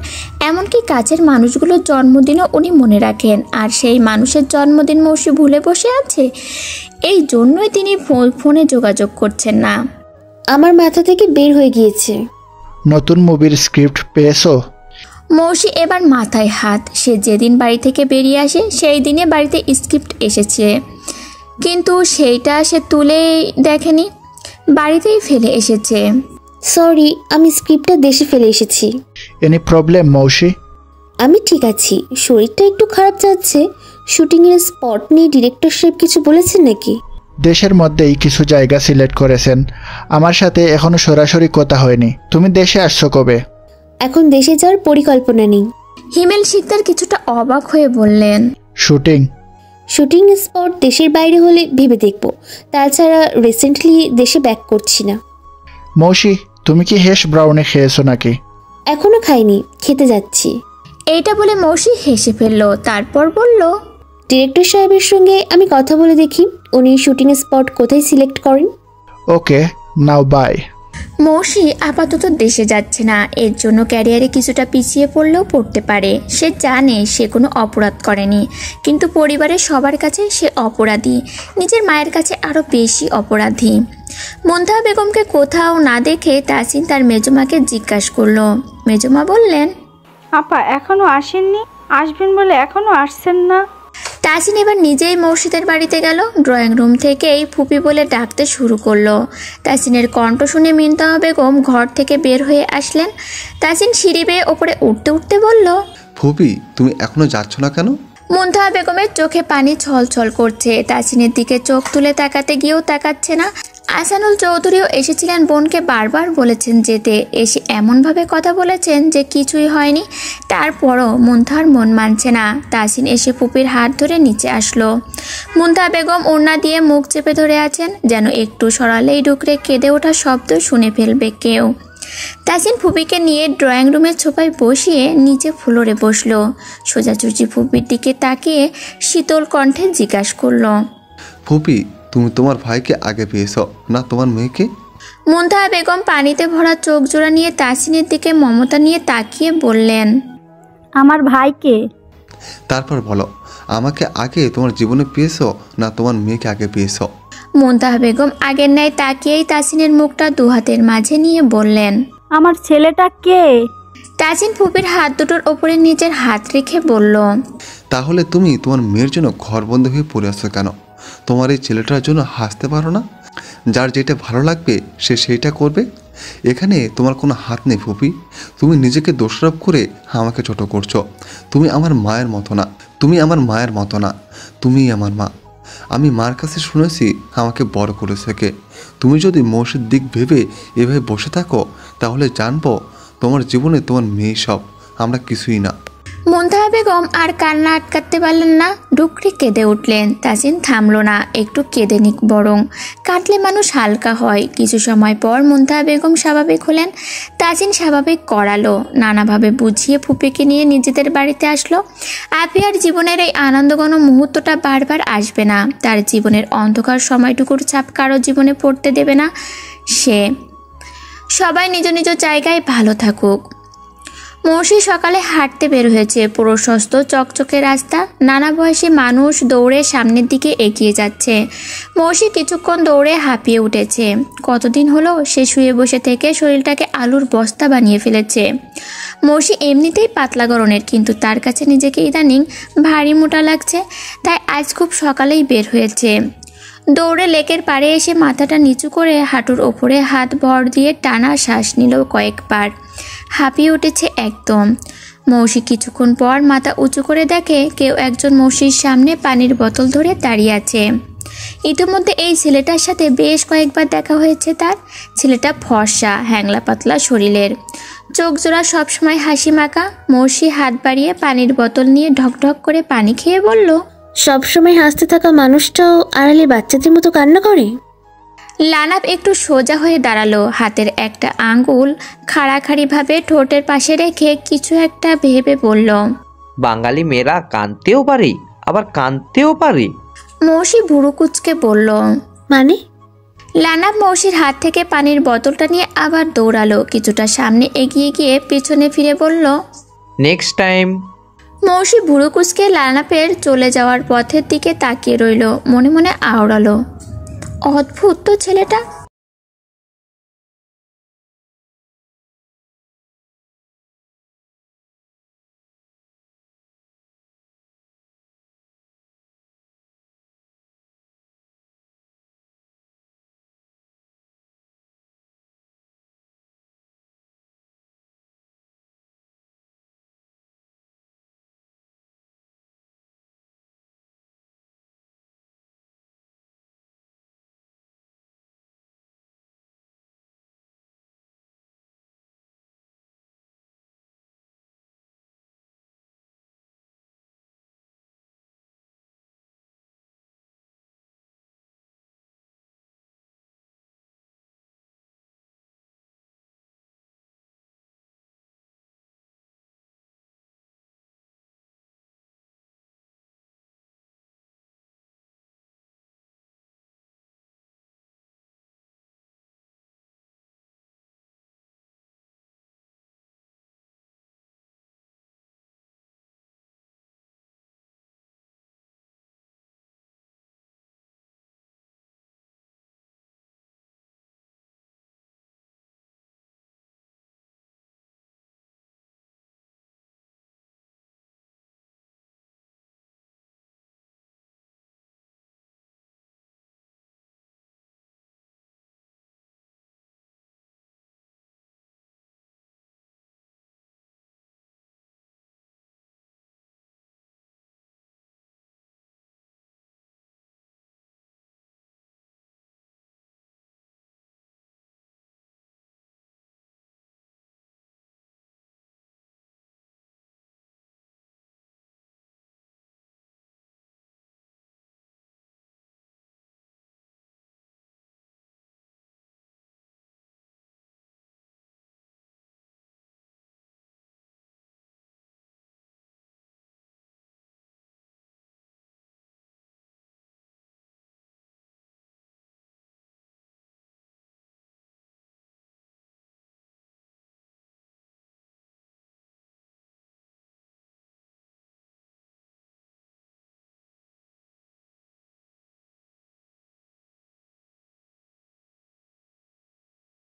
এমনকি কাছের মানুষগুলোর জন্মদিনও উনি মনে রাখেন। আর সেই মানুষের জন্মদিন মৌসি ভুলে বসে আছে, এই জন্যই তিনি ফোনে যোগাযোগ করছেন না। আমার মাথা থেকে বের হয়ে গিয়েছে। নতুন মুভির স্ক্রিপ্ট পেয়েছো? মৌসি এবার মাথায় হাত। সে যেদিন বাড়ি থেকে বেরিয়ে আসে সেই দিনে বাড়িতে স্ক্রিপ্ট এসেছে, কিন্তু সেইটা সে তুলেই দেখেনি, বাড়িতেই ফেলে এসেছে। সরি, আমি স্ক্রিপ্টটা দেশে ফেলে এসেছি। এনি প্রবলেম মৌসি? আমি ঠিক আছি, শরীরটা একটু খারাপ যাচ্ছে। শুটিংয়ের স্পট নিয়ে ডিরেক্টর সাহেব কিছু বলেছেন নাকি? দেশের মধ্যেই কিছু জায়গা সিলেক্ট করেছেন। আমার সাথে এখনো সরাসরি কথা হয়নি। তুমি দেশে আসছো কবে? এখন দেশে যাওয়ার পরিকল্পনা নেই। হিমেল শিকদার কিছুটা অবাক হয়ে বললেন, শুটিং স্পট দেশের বাইরে হলে ভেবে দেখব, তাছাড়া রিসেন্টলি দেশে ব্যাক করছি না। মৌসি, তুমি কি হ্যাশ ব্রাউনি খেয়েছো নাকি? এখনো খাইনি, খেতে যাচ্ছি। এইটা বলে মৌসি হেসে ফেলল, তারপর বলল, ডিরেক্টর সাহেবের সঙ্গে আমি কথা বলে দেখি উনি শুটিং স্পট কোথায় সিলেক্ট করেন। ওকে, নাও বাই। মৌসি আপাতত দেশে যাচ্ছে না, এর জন্য ক্যারিয়ারে কিছুটা পিছিয়ে পড়লেও পড়তে পারে। সে জানে সে কোনো অপরাধ করেনি, কিন্তু পরিবারের সবার কাছে সে অপরাধী, নিজের মায়ের কাছে আরও বেশি অপরাধী। মুনতাহা বেগমকে কোথাও না দেখে তাসিন তার মেজমাকে জিজ্ঞাসা করলো। মেজমা বললেন, আপা এখনো আসেননি? আসবেন বলে এখনো আসছেন না? তাসিন এবার নিজেই মসজিদের বাড়িতে গেল। ড্রয়িং রুম থেকেই ফুপি বলে ডাকতে শুরু করলো। তাসিনের কণ্ঠ শুনে মুনতাহা বেগম ঘর থেকে বের হয়ে আসলেন। তাসিন সিঁড়ি বেয়ে ওপরে উঠতে উঠতে বলল, ফুপি তুমি এখনো যাচ্ছ না কেন? মুনতাহা বেগমের চোখে পানি ছলছল করছে। তাসিনের দিকে চোখ তুলে তাকাতে গিয়েও তাকাচ্ছে না। আহসানুল চৌধুরীও এসেছিলেন, বোনকে বারবার বলেছেন যেতে, এসে এমনভাবে কথা বলেছেন যে কিছুই হয়নি। তারপরও মুনতাহার মন মানছে না। তাসিন এসে ফুপির হাত ধরে নিচে আসলো। মুনতাহা বেগম ওড়না দিয়ে মুখ চেপে ধরে আছেন, যেন একটু সরালেই ডুকরে কেঁদে ওঠা শব্দ শুনে ফেলবে কেউ। তাসিন ফুপিকে নিয়ে ড্রয়িং রুমের ছোপায় বসিয়ে নিচে ফ্লোরে বসলো। সোজাসুজি ফুপির দিকে তাকিয়ে শীতল কণ্ঠে জিজ্ঞাসা করলো, ফুপি তুমি তোমার ভাইকে আগে পেয়েছো না তোমার মেয়েকে? মুনতাহা বেগম পানিতে ভরা চোখ জোড়া নিয়ে তাসিনের দিকে মমতা নিয়ে তাকিয়ে বললেন, আমার ভাইকে। তারপর বলো, আমাকে আগে তোমার জীবনে পেয়েছো না তোমার মেয়েকে আগে পেয়েছো? মুনতাহা বেগম আগের ন্যায় তাকিয়েই তাসিনের মুখটা দুহাতের মাঝে নিয়ে বললেন, আমার ছেলেটা কে? তাসিন ফুপির হাত দুটোর ওপরে নিজের হাত রেখে বলল, তাহলে তুমি তোমার মেয়ের জন্য ঘরবন্দি হয়ে পড়ে আসছো কেন? তোমার এই ছেলেটার জন্য হাসতে পারো না? যার যেটা ভালো লাগবে সে সেইটা করবে। এখানে তোমার কোনো হাত নেই ফুপি। তুমি নিজেকে দোষারোপ করে আমাকে ছোট করছো। তুমি আমার মায়ের মতো না, তুমি আমার মায়ের মতো না, তুমিই আমার মা। আমি মার কাছে শুনেছি আমাকে বড় করেছে কে। তুমি যদি মৌসির দিক ভেবে এভাবে বসে থাকো তাহলে জানবো তোমার জীবনে তোমার মেয়ে সব, আমরা কিছুই না। মুনতাহা বেগম আর কান্না আটকাতে পারলেন না, ডুকরে কেঁদে উঠলেন। তাসিন থামলো না, একটু কেঁদে নিক বরং, কাঁদলে মানুষ হালকা হয়। কিছু সময় পর মুনতাহা বেগম স্বাভাবিক হলেন। তাসিন স্বাভাবিক করালো, নানাভাবে বুঝিয়ে ফুপিকে নিয়ে নিজেদের বাড়িতে আসলো। আফিয়ার জীবনের এই আনন্দঘন মুহূর্তটা বারবার আসবে না, তার জীবনের অন্ধকার সময়টুকুর ছাপ কারো জীবনে পড়তে দেবে না সে। সবাই নিজ নিজ জায়গায় ভালো থাকুক। মৌসি সকালে হাঁটতে বের হয়েছে। প্রশস্ত চকচকে রাস্তা, নানা বয়সী মানুষ দৌড়ে সামনের দিকে এগিয়ে যাচ্ছে। মৌসি কিছুক্ষণ দৌড়ে হাঁপিয়ে উঠেছে। কতদিন হলো সে শুয়ে বসে থেকে শরীরটাকে আলুর বস্তা বানিয়ে ফেলেছে। মৌসি এমনিতেই পাতলা গড়নের, কিন্তু তার কাছে নিজেকে ইদানিং ভারী মোটা লাগছে, তাই আজ খুব সকালেই বের হয়েছে। দৌড়ে লেকের পাড়ে এসে মাথাটা নিচু করে হাঁটুর ওপরে হাত ভর দিয়ে টানা শ্বাস নিল কয়েকবার। হাঁপিয়ে উঠেছে একদম। মৌসি কিছুক্ষণ পর মাথা উঁচু করে দেখে কেউ একজন মৌসির সামনে পানির বোতল ধরে দাঁড়িয়ে আছে। ইতিমধ্যে এই ছেলেটার সাথে বেশ কয়েকবার দেখা হয়েছে তার। ছেলেটা ফর্সা, হ্যাংলা পাতলা শরীরের, চোখ জোড়া সবসময় হাসি মাখা। মৌসি হাত বাড়িয়ে পানির বোতল নিয়ে ঢকঢক করে পানি খেয়ে বলল, সবসময় হাসতে থাকা মানুষটাও আড়ালে বাচ্চাদের মতো কান্না করে? লানাপ একটু সোজা হয়ে দাঁড়ালো, হাতের একটা আঙ্গুল খাড়াখাড়িভাবে ঠোঁটের পাশে রেখে কিছু একটা ভেবে বলল, বাঙালি মেয়েরা কাঁদতেও পারে আবার কাঁদতেও পারে। মৌসি ভুরু কুচকে বলল, মানে? লানাপ মৌসির হাত থেকে পানির বোতলটা নিয়ে আবার দৌড়ালো। কিছুটা সামনে এগিয়ে গিয়ে পিছনে ফিরে বলল, নেক্সট টাইম। মৌসি ভুরু কুচকে লানাপের চলে যাওয়ার পথের দিকে তাকিয়ে রইল, মনে মনে আওড়ালো, অদ্ভুত তো ছেলেটা।